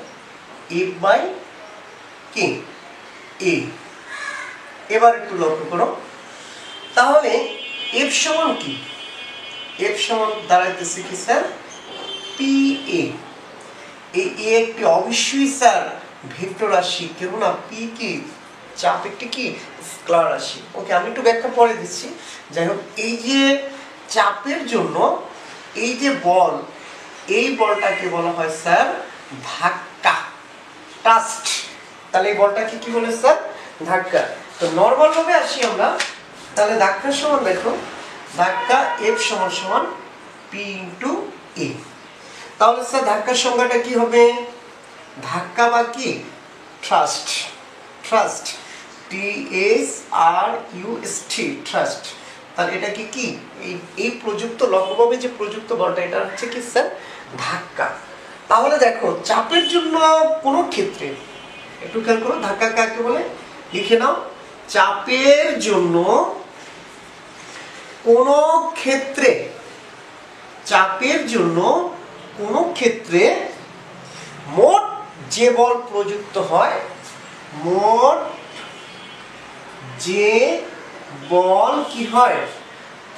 এফ বাই কি এ। এবার একটু লক্ষ্য করো, তাহলে এফ সমান কি? এফ সমান দাঁড়াইতেছে কি স্যার? P A. এই এ একটি অবশ্যই স্যার ভেক্টর রাশি, কেননা পি কি চাপ একটি কি স্কেলার রাশি। ওকে, আমি একটু ব্যাখ্যা পরে দিচ্ছি। যাই হোক, এই যে চাপের জন্য এই যে বল, এই বলটাকে বলা হয় স্যার ধাক্কা, টাস্ট। তাহলে এই বলটাকে কি বলে স্যার? ধাক্কা। তো নরমাল ভাবে আসি আমরা, তাহলে ধাক্কা সমান দেখো, ধাক্কা এফ সমান পি ইন্টু এ। তাহলে স্যার ধাক্কার সংজ্ঞাটা কি হবে? ধাক্কা বা কি thrust, T S are U S T, thrust. তাহলে এটা কি এই প্রযুক্ত লম্বভাবে যে প্রযুক্ত বলটা, এটা হচ্ছে কি স্যার? ধাক্কা। তাহলে দেখো চাপের জন্য কোন ক্ষেত্রে, একটু খেয়াল করো, ধাক্কা কাকে বলে লিখে নাও। চাপের জন্য কোন ক্ষেত্রে, মোট যে বল প্রযুক্ত হয়,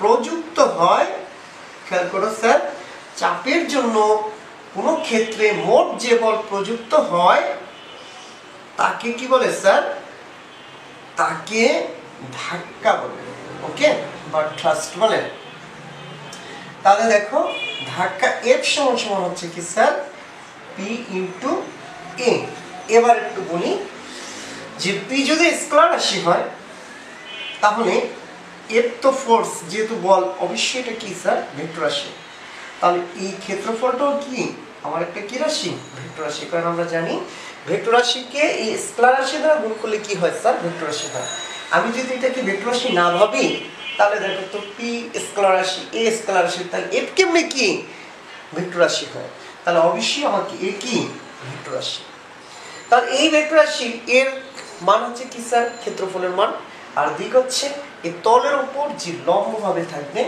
প্রযুক্ত হয়, খেয়াল করো স্যার, চাপের জন্য কোন ক্ষেত্রে মোট যে বল প্রযুক্ত হয় তাকে কি বলে স্যার? তাকে ধাক্কা বলে। ওকে, বা থ্রাস্ট বলে। তাহলে দেখো ধাক্কা এফ সমান হচ্ছে কি স্যার? পি ইন্টু এ। এবার একটু বলি যে পি যদি স্কেলার রাশি হয়, তাহলে এফ তো ফোর্স, যেহেতু বল, অবশ্যই এটা কি স্যার? ভেক্টর রাশি। তাহলে এই ক্ষেত্রফলটাও কি আমার একটা কি রাশি? ভেক্টর রাশি। কারণ আমরা জানি ভেক্টর রাশিকে এই স্কেলার রাশি দ্বারা গুণ করলে কি হয় স্যার? ভেক্টর রাশি হয়। আমি যদি এটাকে ভেক্টর রাশি না ভাবি, তাহলে দেখো তো পি স্কেলার রাশি, এ স্কেলার রাশি, তাহলে এফ কেমনে কি ভেক্টর রাশি হয়? তাহলে অবশ্যই আমাকে এ কি ভেক্টর রাশি। তাহলে এই ভেক্টর রাশি এর মান হচ্ছে কি স্যার? ক্ষেত্রফলের মান। আর দিক হচ্ছে এই তলের উপর যে লম্বভাবে থাকবে,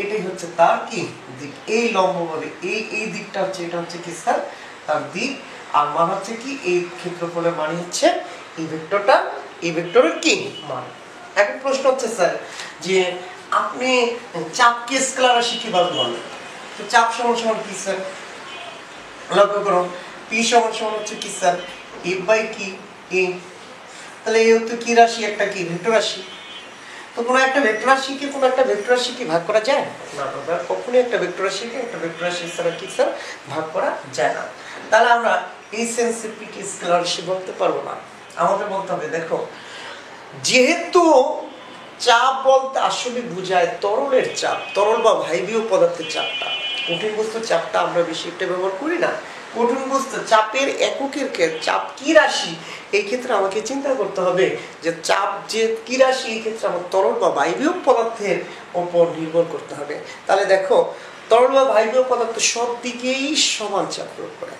এটাই হচ্ছে তার কি দিক। এই লম্বভাবে এই দিকটা হচ্ছে, এটা হচ্ছে কি স্যার? তার দিক। আর মান হচ্ছে কি এই ক্ষেত্রফলের মান হচ্ছে এই ভেক্টরটা, এই ভেক্টরের কি মান। এখন প্রশ্ন হচ্ছে স্যার যে আপনি চাপকে স্কেলার রাশি কিভাবে বলেন? তো চাপ সমান কি স্যার? লক্ষ্য করো পি সমান সমান হচ্ছে কি স্যার এফ বাই কি এ, তাহলে এ হচ্ছে কি রাশি, একটা কি ভেক্টর রাশি। তো কোনো একটা ভেক্টর রাশিকে কোনো একটা ভেক্টর রাশি কি ভাগ করা যায় না, দাদা কখনোই একটা ভেক্টর রাশিকে একটা ভেক্টর রাশি ছাড়া কি স্যার ভাগ করা যায় না। তাহলে আমরা এই সেন্সিটিভিটি স্কেলার রাশি বলতে পারবো না, আমাদের বলতে হবে দেখো যেহেতু চাপ বলতে আসলে বোঝায় তরলের চাপ, তরল বা বায়বীয় পদার্থের চাপটা, কঠিন বস্তুর চাপটা আমরা বেশি একটা ব্যবহার করি না। কঠিন বস্তু চাপের এককের চাপ কি রাশি, এই ক্ষেত্রে আমাকে চিন্তা করতে হবে যে চাপ যে কি রাশি, এই ক্ষেত্রে আমার তরল বা বায়বীয় পদার্থের উপর নির্ভর করতে হবে। তাহলে দেখো তরল বা বায়বীয় পদার্থ সব দিকেই সমান চাপ প্রয়োগ করে,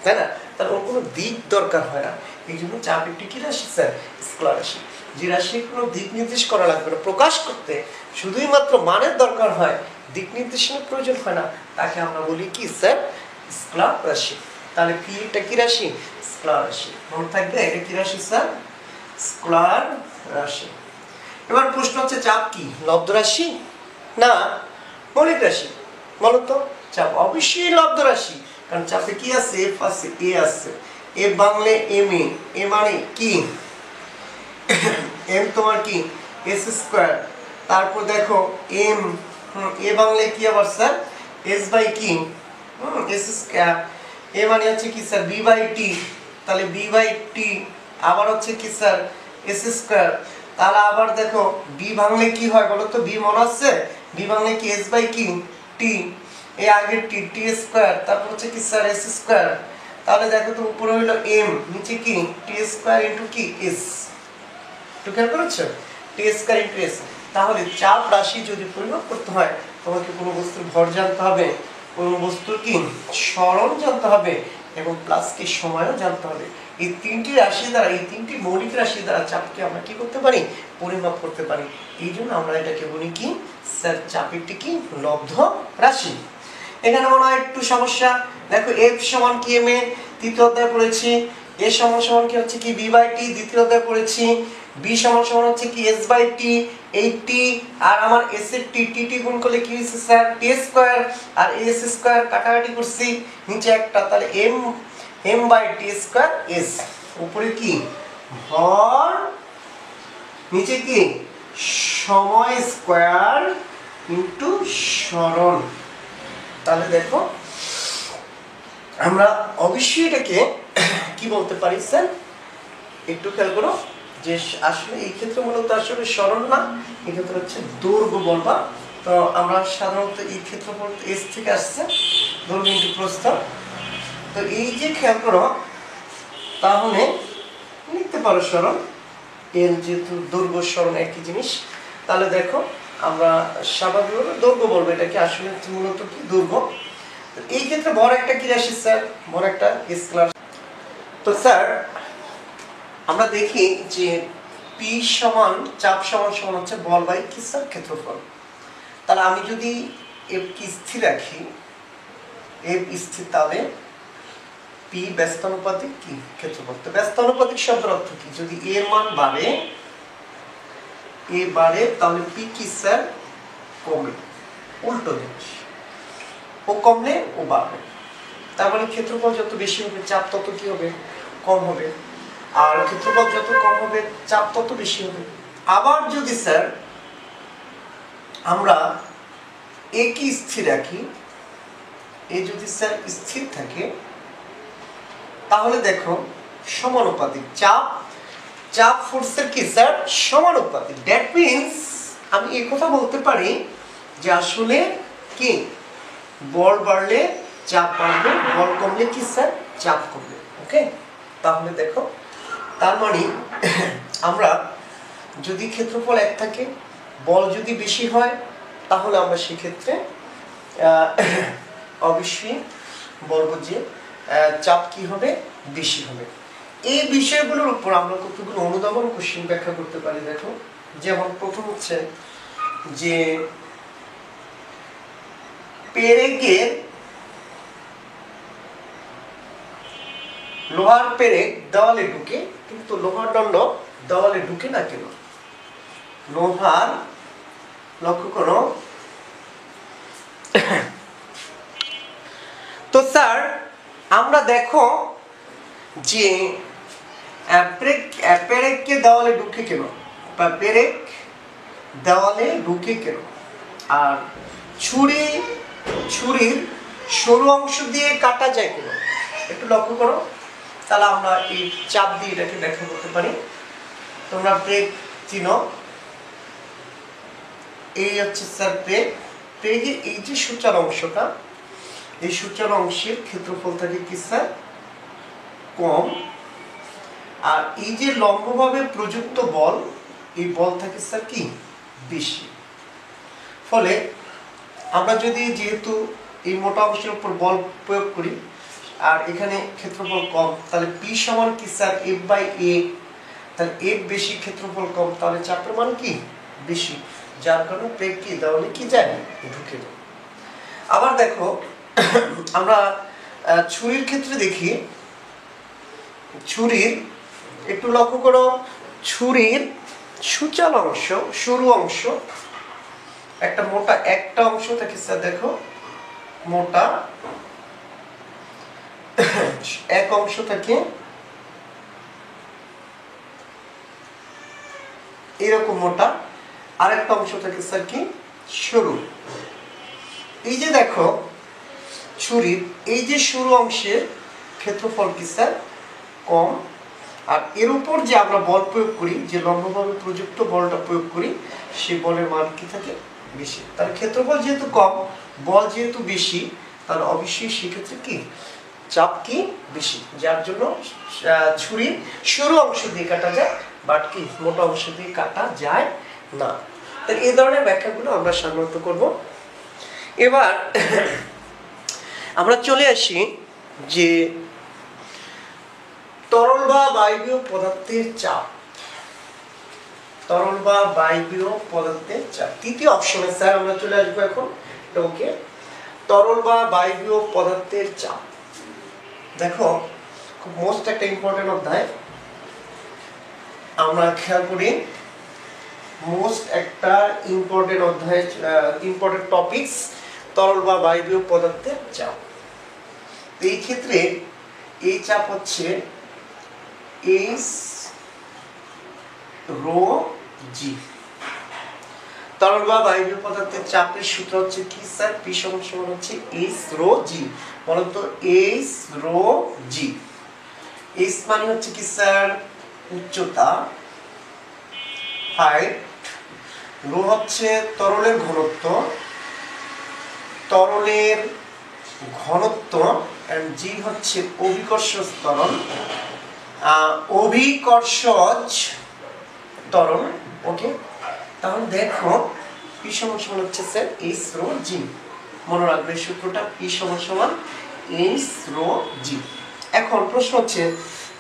তাই না? তাহলে ওর কোনো দিক দরকার হয় না, এই জন্য চাপ একটি কি রাশি স্যার স্কেলার রাশি। যে রাশির কোনো দিক নির্দেশ করা লাগবে না, প্রকাশ করতে শুধুই মাত্র মানের দরকার হয়, দিক নির্দেশনের প্রয়োজন হয় না, তাকে আমরা বলি কি স্যার স্কেলার রাশি। তাহলে পি এটা কি রাশি স্কেলার রাশি, মনে থাকবে এটা কি রাশি স্যার স্কেলার রাশি। এবার প্রশ্ন হচ্ছে চাপ কি লব্ধ রাশি না মৌলিক রাশি? বলো তো, চাপ অবশ্যই লব্ধ রাশি, কারণ চাপে কি আছে এফ আছে এ আছে, এ বাংলে এম এ মানে কি এম তোমার কি এস স্কয়ার, তারপর দেখো এম এ বাংলে কি আবার স্যার এস বাই কি এস স্কয়ার, এ মানে হচ্ছে কি স্যার বি বাই টি, তাহলে বি বাই টি আবার হচ্ছে কি স্যার এস স্কয়ার, তাহলে আবার দেখো বি ভাঙলে কি হয় বলো তো, বি মনে আছে বি ভাঙলে কি এস বাই কি টি, এই আগের টি টি স্কয়ার, তারপর হচ্ছে কি স্যার এস স্কয়ার, তাহলে দেখো তো উপরে হলো এম নিচে কি টি স্কয়ার ইনটু কি এস, একটু খেয়াল করেছো টি স্কয়ার ইনটু এস। তাহলে চাপ রাশি যদি পরিমাপ করতে হয় তোমাকে কোনো বস্তুর ভর জানতে হবে, কোনো বস্তুর কি সরণ জানতে হবে এবং প্লাস কি সময়ও জানতে হবে। এই তিনটি রাশি দ্বারা, এই তিনটি মৌলিক রাশি দ্বারা চাপকে আমরা কি করতে পারি পরিমাপ করতে পারি। এই জন্য আমরা এটাকে বলি কি স্যার চাপ একটি কি লব্ধ রাশি। এখানে মনে হয় একটু সমস্যা, দেখো এফ সমান কি এম এ তৃতীয় অধ্যায় পড়েছি, এ সমান সমান কি হচ্ছে কি বি বাই টি দ্বিতীয় অধ্যায় পড়েছি, বি সমান সমান হচ্ছে কি এস বাই টি এই টি, আর আমার এস এর টি টি টি গুণ করলে কি হচ্ছে স্যার টি স্কয়ার, আর এস স্কয়ার কাটাকাটি করছি নিচে একটা, তাহলে M M by T square S, উপরে কি ভর নিচে কি সময় স্কয়ার ইনটু সরণ। তাহলে দেখো আমরা অবশ্যই এটাকে কি বলতে পারি স্যার একটু খেয়াল করো যে আসলে এই ক্ষেত্রে মূলত আসলে সরণ না, এই ক্ষেত্রে হচ্ছে দৈর্ঘ্য বলবা। তো আমরা সাধারণত এই ক্ষেত্র বলতে এস থেকে আসছে দৈর্ঘ্য ইনটু প্রস্থ, তো এই যে খেয়াল করো তাহলে লিখতে পারো সরণ, এল যেহেতু দৈর্ঘ্য সরণ একই জিনিস, তাহলে দেখো আমরা স্বাভাবিকভাবে দৈর্ঘ্য বলবো, এটাকে আসলে মূলত কি দৈর্ঘ্য। এই ক্ষেত্রে ভর একটা কি রাশি স্যার ভর একটা স্কেলার। তো স্যার আমরা দেখি যে পি সমান চাপ সমান সমান হচ্ছে বল বাই কি স্যার ক্ষেত্রফল। তাহলে আমি যদি এফ কি স্থির রাখি, এফ স্থির, তাহলে পি ব্যস্তানুপাতিক কি ক্ষেত্রফল। তো ব্যস্তানুপাতিক শব্দের অর্থ কি, যদি এর মান বাড়ে এ বাড়ে তাহলে পি কি স্যার কমে, উল্টো জিনিস ও কমলে ও বাড়বে, তার মানে ক্ষেত্রফল যত বেশি হবে চাপ তত কি হবে কম হবে, আর ক্ষেত্রফল যত কম হবে চাপ তত বেশি হবে। আবার যদি স্যার আমরা এ কি স্থির রাখি, এ যদি স্যার স্থির থাকে তাহলে দেখো সমানুপাতিক চাপ, চাপ ফোর্সের কি স্যার সমানুপাতিক। দ্যাট মিন্স আমি এই কথা বলতে পারি যে আসলে কি বল বাড়লে চাপ বাড়বে, বল কমলে কি স্যার চাপ কমবে। ওকে, তাহলে দেখো তার মানে আমরা যদি ক্ষেত্রফল এক থাকে বল যদি বেশি হয় তাহলে আমরা সেক্ষেত্রে অবশ্যই বলবো যে চাপ কি হবে বেশি হবে। এই বিষয়গুলোর উপর আমরা কতগুলো অনুধাবন কোশ্চেন ব্যাখ্যা করতে পারি। দেখো যেমন প্রথম হচ্ছে যে পেরেকের লোহার পেরেক দেওয়ালে ঢুকে কিন্তু লোহার দণ্ড দেওয়ালে ঢুকে না কেন, লোহার লক্ষ্য করো। তো স্যার আমরা দেখো যে পেরেককে দেওয়ালে ঢুকে কেন, বা পেরেক দেওয়ালে ঢুকে কেন, আর ছুরির সরু অংশ দিয়ে কাটা যায় কেন, একটু লক্ষ্য করো। তাহলে আমরা এই চাপ দিয়ে এটাকে ব্যাখ্যা করতে পারি। তোমরা পেরেক চিনো, এই হচ্ছে স্যার পেরেক। পেরেকের এই যে সূচার অংশটা, এই সূচার অংশের ক্ষেত্রফল থাকে কি স্যার, কম। আর এই যে লম্বভাবে প্রযুক্ত বল, এই বল থাকে স্যার কি, বেশি। ফলে আমরা যদি যেহেতু এই মোটা অংশের উপর বল প্রয়োগ করি আর এখানে ক্ষেত্রফল কম, তাহলে পি সমান কি স্যার এফ বাই এ। তাহলে এফ বেশি, ক্ষেত্রফল কম, তাহলে চাপের মান কি বেশি, যার কারণে পেরেক কি দেওয়ালে কি যায়, ঢুকে যায়। আবার দেখো আমরা ছুরির ক্ষেত্রে দেখি, ছুরির একটু লক্ষ্য করো, ছুরির সূচাল অংশ, সরু অংশ, একটা মোটা একটা অংশ থাকে স্যার, দেখো মোটা এক অংশ থাকে এরকম মোটা, আরেকটা অংশ থাকে স্যার কি সরু। এই যে দেখো ছুরির এই যে সরু অংশের ক্ষেত্রফল কি স্যার কম, আর এর উপর যে আমরা বল প্রয়োগ করি, যে লম্বভাবে প্রযুক্ত বলটা প্রয়োগ করি, সেই বলের মান কি থাকে বেশি। তাহলে ক্ষেত্রফল যেহেতু কম, বল যেহেতু বেশি, তাহলে অবশ্যই সেক্ষেত্রে কি চাপ কি বেশি, যার জন্য ছুরির সরু অংশ দিয়ে কাটা যায়, বাট কি মোটা অংশ দিয়ে কাটা যায় না। তাহলে এই ধরনের ব্যাখ্যাগুলো আমরা সাধারণত করব। এবার আমরা চলে আসি যে তরল বা বায়বীয় পদার্থের চাপ, তরল বা বায়বীয় পদার্থের চাপ তৃতীয় অপশনে স্যার আমরা চলে আসবো এখন। ওকে, তরল বা বায়বীয় পদার্থের চাপ। দেখো খুব মোস্ট একটা ইম্পর্টেন্ট অধ্যায়, আমরা খেয়াল করি মোস্ট একটা ইম্পর্টেন্ট অধ্যায়, ইম্পর্টেন্ট টপিকস, তরল বা বায়বীয় পদার্থের চাপ। এই ক্ষেত্রে এই চাপ হচ্ছে এইচ রো জি। তরল বা বায়বীয় পদার্থের চাপের সূত্র হচ্ছে কি স্যার, পি সমান হচ্ছে এইচ রো জি। বলতো এইচ রো জি। এইচ মানে হচ্ছে কি স্যার উচ্চতা, হাইট, রো হচ্ছে তরলের ঘনত্ব, তরলের ঘনত্ব, এন্ড জি হচ্ছে অভিকর্ষজ ত্বরণ, অভিকর্ষজ ত্বরণ। ওকে, তাহলে দেখো পি সমান হচ্ছে স্যার এইচ রো জি। মনে রাখবে সূত্রটা, পি সমান এইচ রো জি। এখন প্রশ্ন হচ্ছে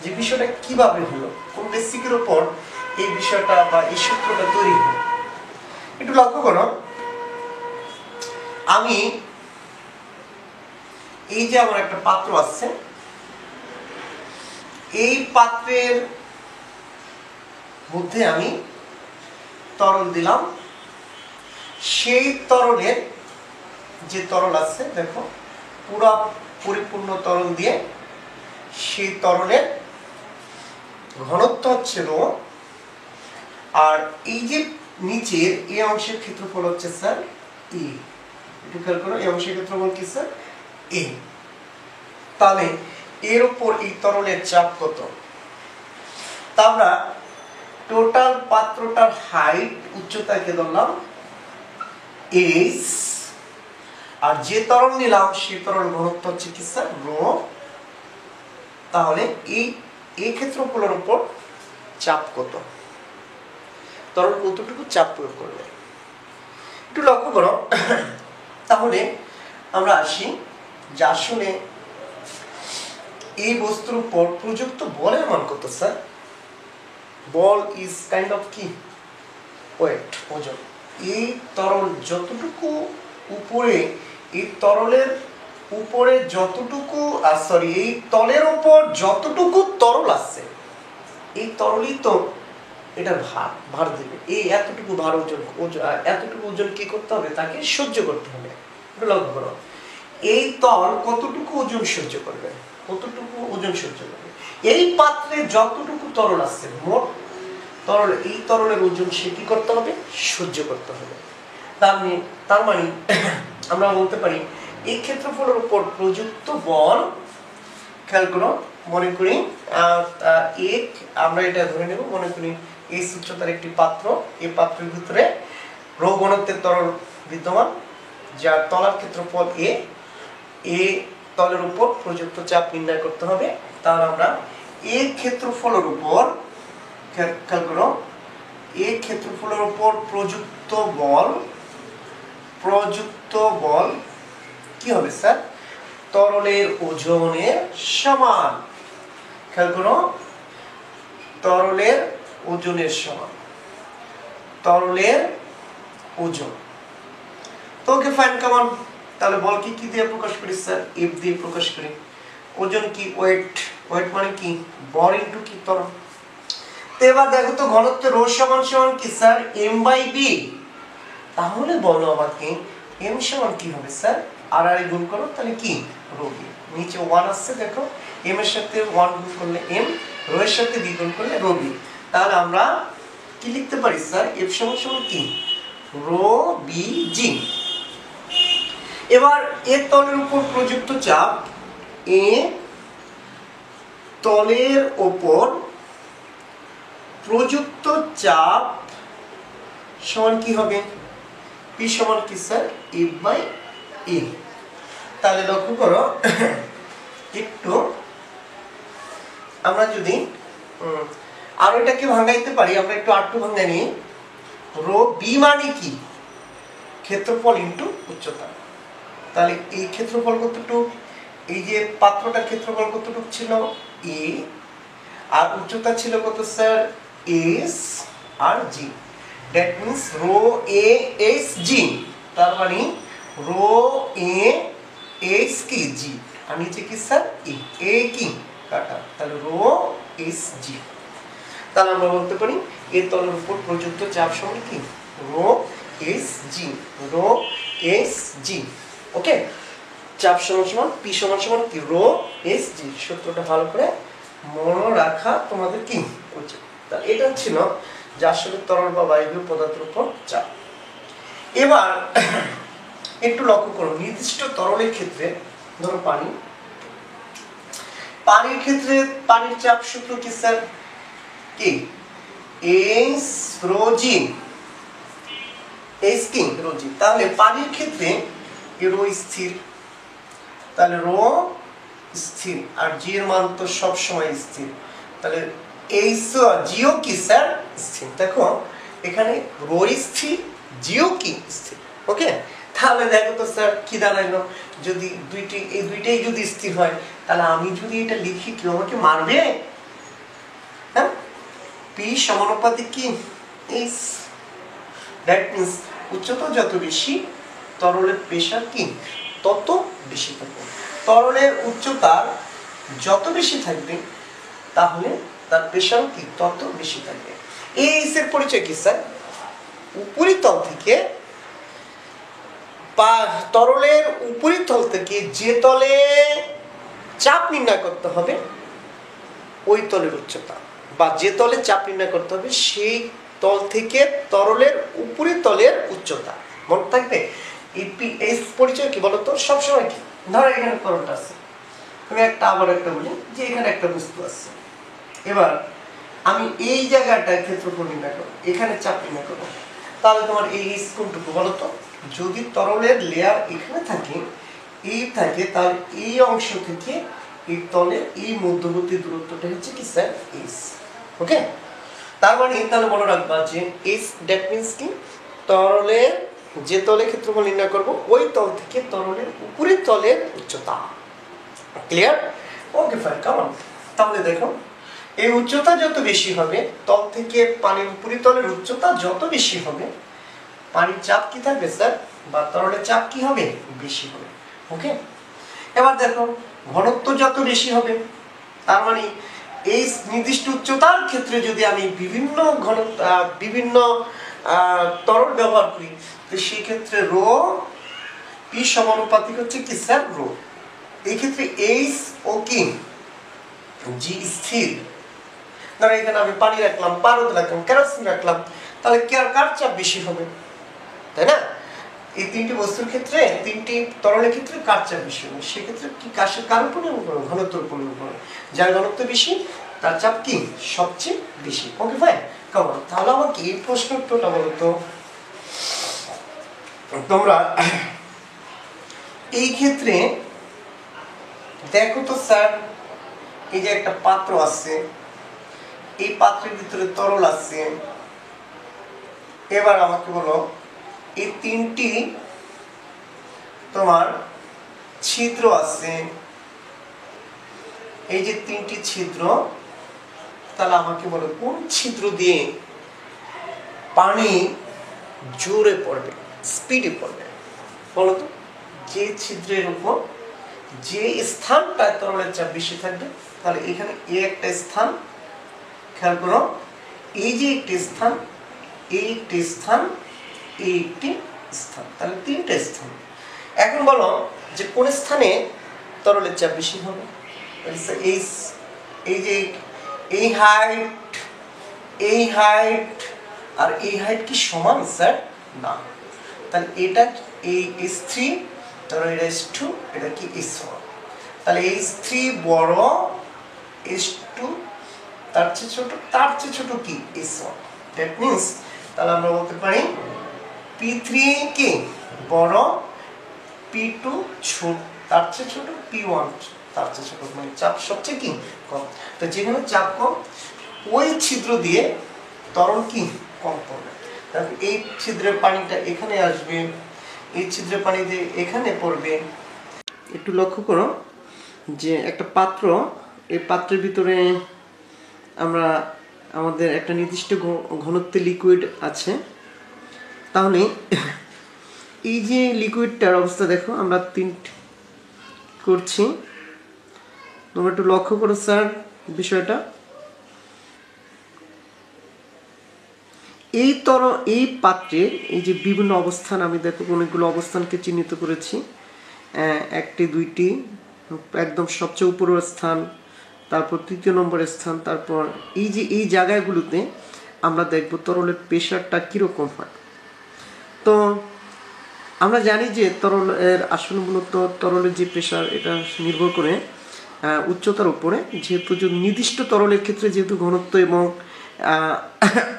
যে বিষয়টা কিভাবে হলো, কোন বেসিকের উপর এই বিষয়টা বা এই সূত্রটা তৈরি হলো। একটু লক্ষ্য করো, আমি এই যে আমার একটা পাত্র আছে, এই পাত্রের মধ্যে আমি তরল দিলাম, সেই তরলের যে তরল আছে দেখো পুরো পরিপূর্ণ তরল দিয়ে, সেই তরলের ঘনত্ব হচ্ছে রো, আর এই যে নিচের এই অংশের ক্ষেত্রফল হচ্ছে স্যার ই। একটু খেয়াল করো, এই অংশের ক্ষেত্রফল কি স্যার এ। তাহলে এর উপর এই তরলের চাপ কত, তা আমরা টোটাল পাত্রটার হাইট উচ্চতাকে ধরলাম এইচ, আর যে তরল নিলাম সেই তরল ঘনত্ব হচ্ছে কি স্যার রো। তাহলে এই ক্ষেত্রফলের উপর চাপ কত, তরল কতটুকু চাপ প্রয়োগ করবে, একটু লক্ষ্য করো। তাহলে আমরা আসি যে আসলে এই বস্তুর উপর প্রযুক্ত বলের মান কত sir. Ball is kind of কি ওয়েট, ওজন। এই তরল যতটুকু উপরে, এই তরলের উপরে যতটুকু এই তলের উপর যতটুকু তরল আছে, এই তরলই তো এটা ভার দেবে। এই এতটুকু ভার ওজন, এতটুকু ওজন কি করতে হবে, তাকে সহ্য করতে হবে। একটু লক্ষ্য করো, এই তল কতটুকু ওজন সহ্য করবে, কতটুকু ওজন সহ্য করবে। এই পাত্রে যতটুকু তরল আছে মোট তরল, এই তরলের ওজন সে কি করতে হবে, সহ্য করতে হবে। তার মানে আমরা বলতে পারি এই ক্ষেত্রফলের উপর প্রযুক্ত বল, খেয়াল করো, মনে করি এক, আমরা এটা ধরে নেব, মনে করি এই উচ্চতার একটি পাত্র, এই পাত্রের ভিতরে রো ঘনত্বের তরল বিদ্যমান, যার তলার ক্ষেত্রফল এ, তলের উপর প্রযুক্ত চাপ নির্ণয় করতে হবে। তাহলে আমরা এই ক্ষেত্রফলের উপর, খেয়াল করো, এই ক্ষেত্রফলের উপর প্রযুক্ত বল কি হবে স্যার, তরলের ওজনের সমান। খেয়াল করো, তরলের ওজনের সমান, তরলের ওজন। তো ওকে ফাইন, কেমন, তাহলে বল কি দিয়ে প্রকাশ করি স্যার, এফ দিয়ে প্রকাশ করি। ওজন কি, ওয়েট, ওয়েট মানে কি বল ইনটু কি তরল। তো এবার দেখো তো ঘনত্ব রো সমান সমান কি স্যার, এম বাই বি। তাহলে বলো আমাকে এম সমান কি হবে স্যার, আর আর গুণ করো, তাহলে কি রো বি, নিচে 1 আসছে, দেখো এম এর সাথে 1 গুণ করলে এম, রো এর সাথে বি গুণ করলে রো বি। তাহলে আমরা কি লিখতে পারি স্যার, এফ সমান সমান কি রো বি জি। এবার এ তলের উপর প্রযুক্ত চাপ, এ তলের উপর প্রযুক্ত চাপ সমান কি হবে, পি সমান কি স্যার, এফ বাই এ। তাহলে লক্ষ্য করো একটু, আমরা যদি আর এটাকে ভাঙাইতে পারি, আমরা একটু আর টু ভাঙাই নিই। রো বি মানে কি, ক্ষেত্রফল ইনটু উচ্চতা। তাহলে এই ক্ষেত্রফল কতটুকু, এই যে পাত্রটার ক্ষেত্রফল কতটুকু ছিল এ, আর উচ্চতা ছিল কত sir, S R G. That means rho A S G, তার মানে রো এ এস কি জি, আর নিচে কি স্যার এ কি কাটা, তাহলে রো এস জি। তাহলে আমরা বলতে পারি এর তলের উপর প্রযুক্ত চাপ সমান কি রো এস জি, রো এস জি। ওকে, চাপ সমান সমান পি সমান সমান কি রো এস জি। সূত্রটা ভালো করে মনে রাখা তোমাদের কি উচিত। তাহলে এটা ছিল যে আসলে তরল বা বায়বীয় পদার্থের উপর চাপ। এবার একটু লক্ষ্য করো, নির্দিষ্ট তরলের ক্ষেত্রে, ধরো পানির ক্ষেত্রে পানির চাপ সূত্র কি স্যার, কি এস রো জি, এস কি রো জি। তাহলে পানির ক্ষেত্রে রো স্থির, তাহলে রো স্থির আর জি এর মান তো সব সময় স্থির, তাহলে এইচ জিও কি স্যার স্থির। দেখো এখানে রো স্থির, জিও কি স্থির। ওকে, তাহলে দেখো তো স্যার কি দাঁড়াইলো, যদি এই দুইটাই যদি স্থির হয়, তাহলে আমি যদি এটা লিখি কেউ আমাকে মারবে? হ্যাঁ, পি সমানুপাতিক কি এইচ। দ্যাট মিন্স উচ্চতা যত বেশি, তরলের প্রেসার কি তত বেশি থাকবে। তরলের উচ্চতা যত বেশি থাকবে, তাহলে তার প্রেসার কি তত বেশি থাকবে। এইচ এর পরিচয় কি স্যার, উপরিতল থেকে তরলের উপরিতল থেকে যে তলে চাপ নির্ণয় করতে হবে, ওই তলের উচ্চতা, বা যে তলে চাপ নির্ণয় করতে হবে সেই তল থেকে তরলের উপরিতলের উচ্চতা। মনে থাকবে এই পরিচয় কি বলতো সবসময় কি, ধরো এখানে তরলটা আছে, আমি আবার একটা বলি যে এখানে একটা বস্তু আছে, এবার আমি এই জায়গাটায় ক্ষেত্রফল নির্ণয় করবো, এখানে চাপ নির্ণয় করবো, তাহলে তোমার এই কোনটুকু বলতো, যদি তরলের লেয়ার এখানে থাকে, তাহলে এই অংশ থেকে এই তলের এই মধ্যবর্তী দূরত্বটা হচ্ছে কি স্যার এস। ওকে, তার মানে তাহলে মনে রাখবা যে এস দ্যাট মিন্স কি, তরলের যে তলে ক্ষেত্রফল নির্ণয় করব ওই তল থেকে তরলের উপরের তলের উচ্চতা। ক্লিয়ার? ওকে ফাইন, কেমন। তাহলে দেখো এই উচ্চতা যত বেশি হবে, তল থেকে পানির উপরিতলের উচ্চতা যত বেশি হবে, পানির চাপ কি থাকবে স্যার, বা তরলের চাপ কি হবে, বেশি হবে। ওকে, এবার দেখো ঘনত্ব যত বেশি হবে, তার মানে এই নির্দিষ্ট উচ্চতার ক্ষেত্রে যদি আমি বিভিন্ন তরল ব্যবহার করি, তো সেই ক্ষেত্রে রো পি সমানুপাতিক হচ্ছে কি স্যার রো। এই ক্ষেত্রে এইচ ও কি জি স্থির। ধরো এখানে আমি পানি রাখলাম, পারদ রাখলাম, কেরোসিন রাখলাম, তাহলে কার চাপ বেশি হবে, তাই না? এই তিনটি বস্তুর ক্ষেত্রে, তিনটি তরলের ক্ষেত্রে কার চাপ বেশি হবে? সেক্ষেত্রে কি কার উপর নির্ভর করবে? ঘনত্বের উপর নির্ভর করবে। যার ঘনত্ব বেশি তার চাপ কি সবচেয়ে বেশি। ওকে ফাইন, কেমন? তাহলে আমাকে এই প্রশ্নের উত্তরটা বলো তো তোমরা। এই ক্ষেত্রে দেখো তো স্যার, এই যে একটা পাত্র আছে, এই পাত্রের ভিতরে তরল আছে। এবার আমাকে বলো, এই তিনটি তোমার ছিদ্র আছে, এই যে তিনটি ছিদ্র, তাহলে আমাকে বলো কোন ছিদ্র দিয়ে পানি জোরে পড়বে, স্পিডে পড়বে? বলো তো, যে ছিদ্রের উপর যে স্থানটায় তরলের চাপ বেশি থাকবে, তাহলে এখানে এই একটা স্থান, খেয়াল করো, এই যে একটি স্থান, এই একটি স্থান, এই একটি স্থান, তাহলে তিনটা স্থান। এখন বলো যে কোন স্থানে তরলের চাপ বেশি হবে? এই যে এই হাইট, এই হাইট আর এই হাইট কি সমান স্যার? না। তাহলে এটা এই S3, তাহলে এটা S2, এটা কি S1। তাহলে S3 বড়, S2 তার চেয়ে ছোট, তার চেয়ে ছোট কি S1। দ্যাট মিন্স তাহলে আমরা বলতে পারি P3 কি বড়, P2 ছোট, তার চেয়ে ছোট, P1 তার চেয়ে ছোট, মানে চাপ সবচেয়ে কি কম। তো যেখানে চাপ কম, ওই ছিদ্র দিয়ে তরল কি কম পড়বে। এই ছিদ্রের পানিটা এখানে আসবে, এই ছিদ্রের পানি দিয়ে এখানে পড়বে। একটু লক্ষ্য করো যে একটা পাত্র, এই পাত্রের ভিতরে আমরা আমাদের একটা নির্দিষ্ট ঘনত্বের লিকুইড আছে। তাহলে এই যে লিকুইডটার অবস্থা দেখো, আমরা তিনটি করছি, তোমরা একটু লক্ষ্য করো স্যার বিষয়টা। এই পাত্রের এই যে বিভিন্ন অবস্থান, আমি দেখো অনেকগুলো অবস্থানকে চিহ্নিত করেছি, একটি, দুইটি, একদম সবচেয়ে উপরের স্থান, তারপর তৃতীয় নম্বরের স্থান, তারপর এই যে এই জায়গাগুলোতে আমরা দেখব তরলের প্রেশারটা কীরকম হয়। তো আমরা জানি যে তরলের আসলে মূলত তরলের যে প্রেশার, এটা নির্ভর করে উচ্চতার উপরে। যেহেতু নির্দিষ্ট তরলের ক্ষেত্রে যেহেতু ঘনত্ব এবং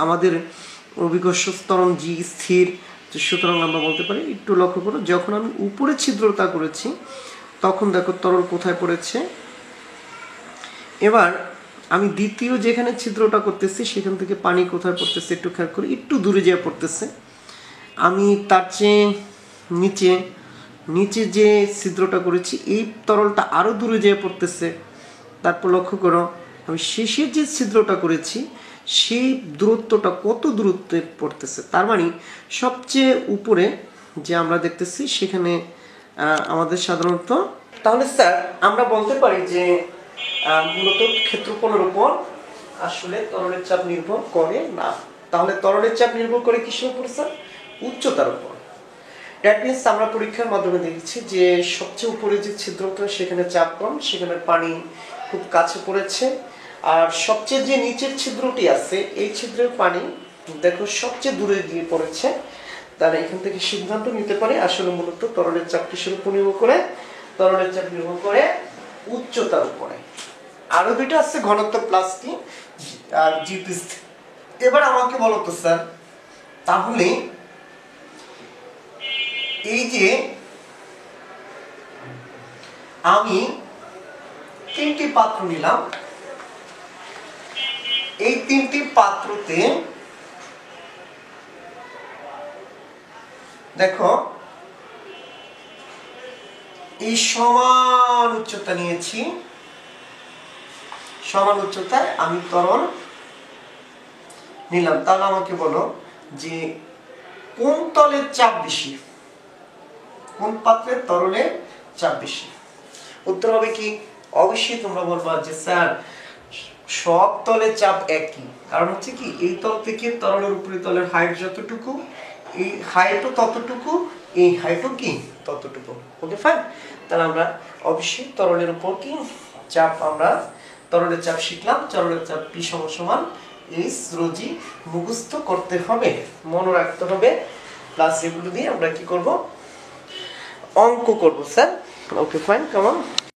আমাদের অভিকর্ষ ত্বরণ জি স্থির, সুতরাং আমরা বলতে পারি, একটু লক্ষ্য করো, যখন আমি উপরে ছিদ্রতা করেছি তখন দেখো তরল কোথায় পড়েছে। এবার আমি দ্বিতীয় যেখানে ছিদ্রটা করতেছি সেখান থেকে পানি কোথায় পড়তেছে একটু খেয়াল করি, একটু দূরে যেয়ে পড়তেছে। আমি তার চেয়ে নিচে যে ছিদ্রটা করেছি এই তরলটা আরও দূরে যেয়ে পড়তেছে। তারপর লক্ষ্য করো, আমি শেষের যে ছিদ্রটা করেছি সেই দূরত্বটা কত দূরত্বে পড়তেছে। তার মানে সবচেয়ে উপরে যে আমরা দেখতেছি সেখানে আমাদের সাধারণত, তাহলে স্যার আমরা বলতে পারি যে মূলত ক্ষেত্রফলের উপর আসলে তরলের চাপ নির্ভর করে না। তাহলে তরলের চাপ নির্ভর করে কিসের উপর স্যার? উচ্চতার উপর। দ্যাট মিনস আমরা পরীক্ষার মাধ্যমে দেখেছি যে সবচেয়ে উপরে যে ছিদ্রটা সেখানে চাপ কম, সেখানে পানি খুব কাছে পড়েছে। আর সবচেয়ে যে নিচের ছিদ্রটি আছে এই ছিদ্রের পানি দেখো সবচেয়ে দূরে গিয়ে পড়েছে। তাহলে এখান থেকে সিদ্ধান্ত নিতে পারি আসলে মূলত তরলের চাপ কিসের উপর নির্ভর করে? তরলের চাপ নির্ভর করে উচ্চতার উপরে। আরো দুইটা আছে, ঘনত্ব প্লাস কি আর জিপি। এবার আমাকে বলো তো স্যার, তাহলে এই যে আমি তিনটি পাত্র নিলাম, এই তিনটি পাত্রতে দেখো এই সমান উচ্চতা নিয়েছি, সমান উচ্চতায় আমি তরল নিলাম। তাহলে আমাকে বলো যে কোন তলের চাপ বেশি, কোন পাত্রের তরলের চাপ বেশি? উত্তর হবে কি? অবশ্যই তোমরা বলবা যে স্যার সব তলের চাপ একই। কারণ হচ্ছে কি, এই তল থেকে তরলের উপরি তলের হাইট যতটুকু, এই হাইটও ততটুকু, এই হাইটও কি ততটুকু। Okay fine. তাহলে আমরা অবশ্যই তরলের উপর কি চাপ, আমরা তরলের চাপ শিখলাম। তরলের চাপ P সমান H rho g মুখস্থ করতে হবে, মনে রাখতে হবে। প্লাস এগুলো দিয়ে আমরা কি করব, অঙ্ক করব স্যার। ওকে ফাইন, কেমন।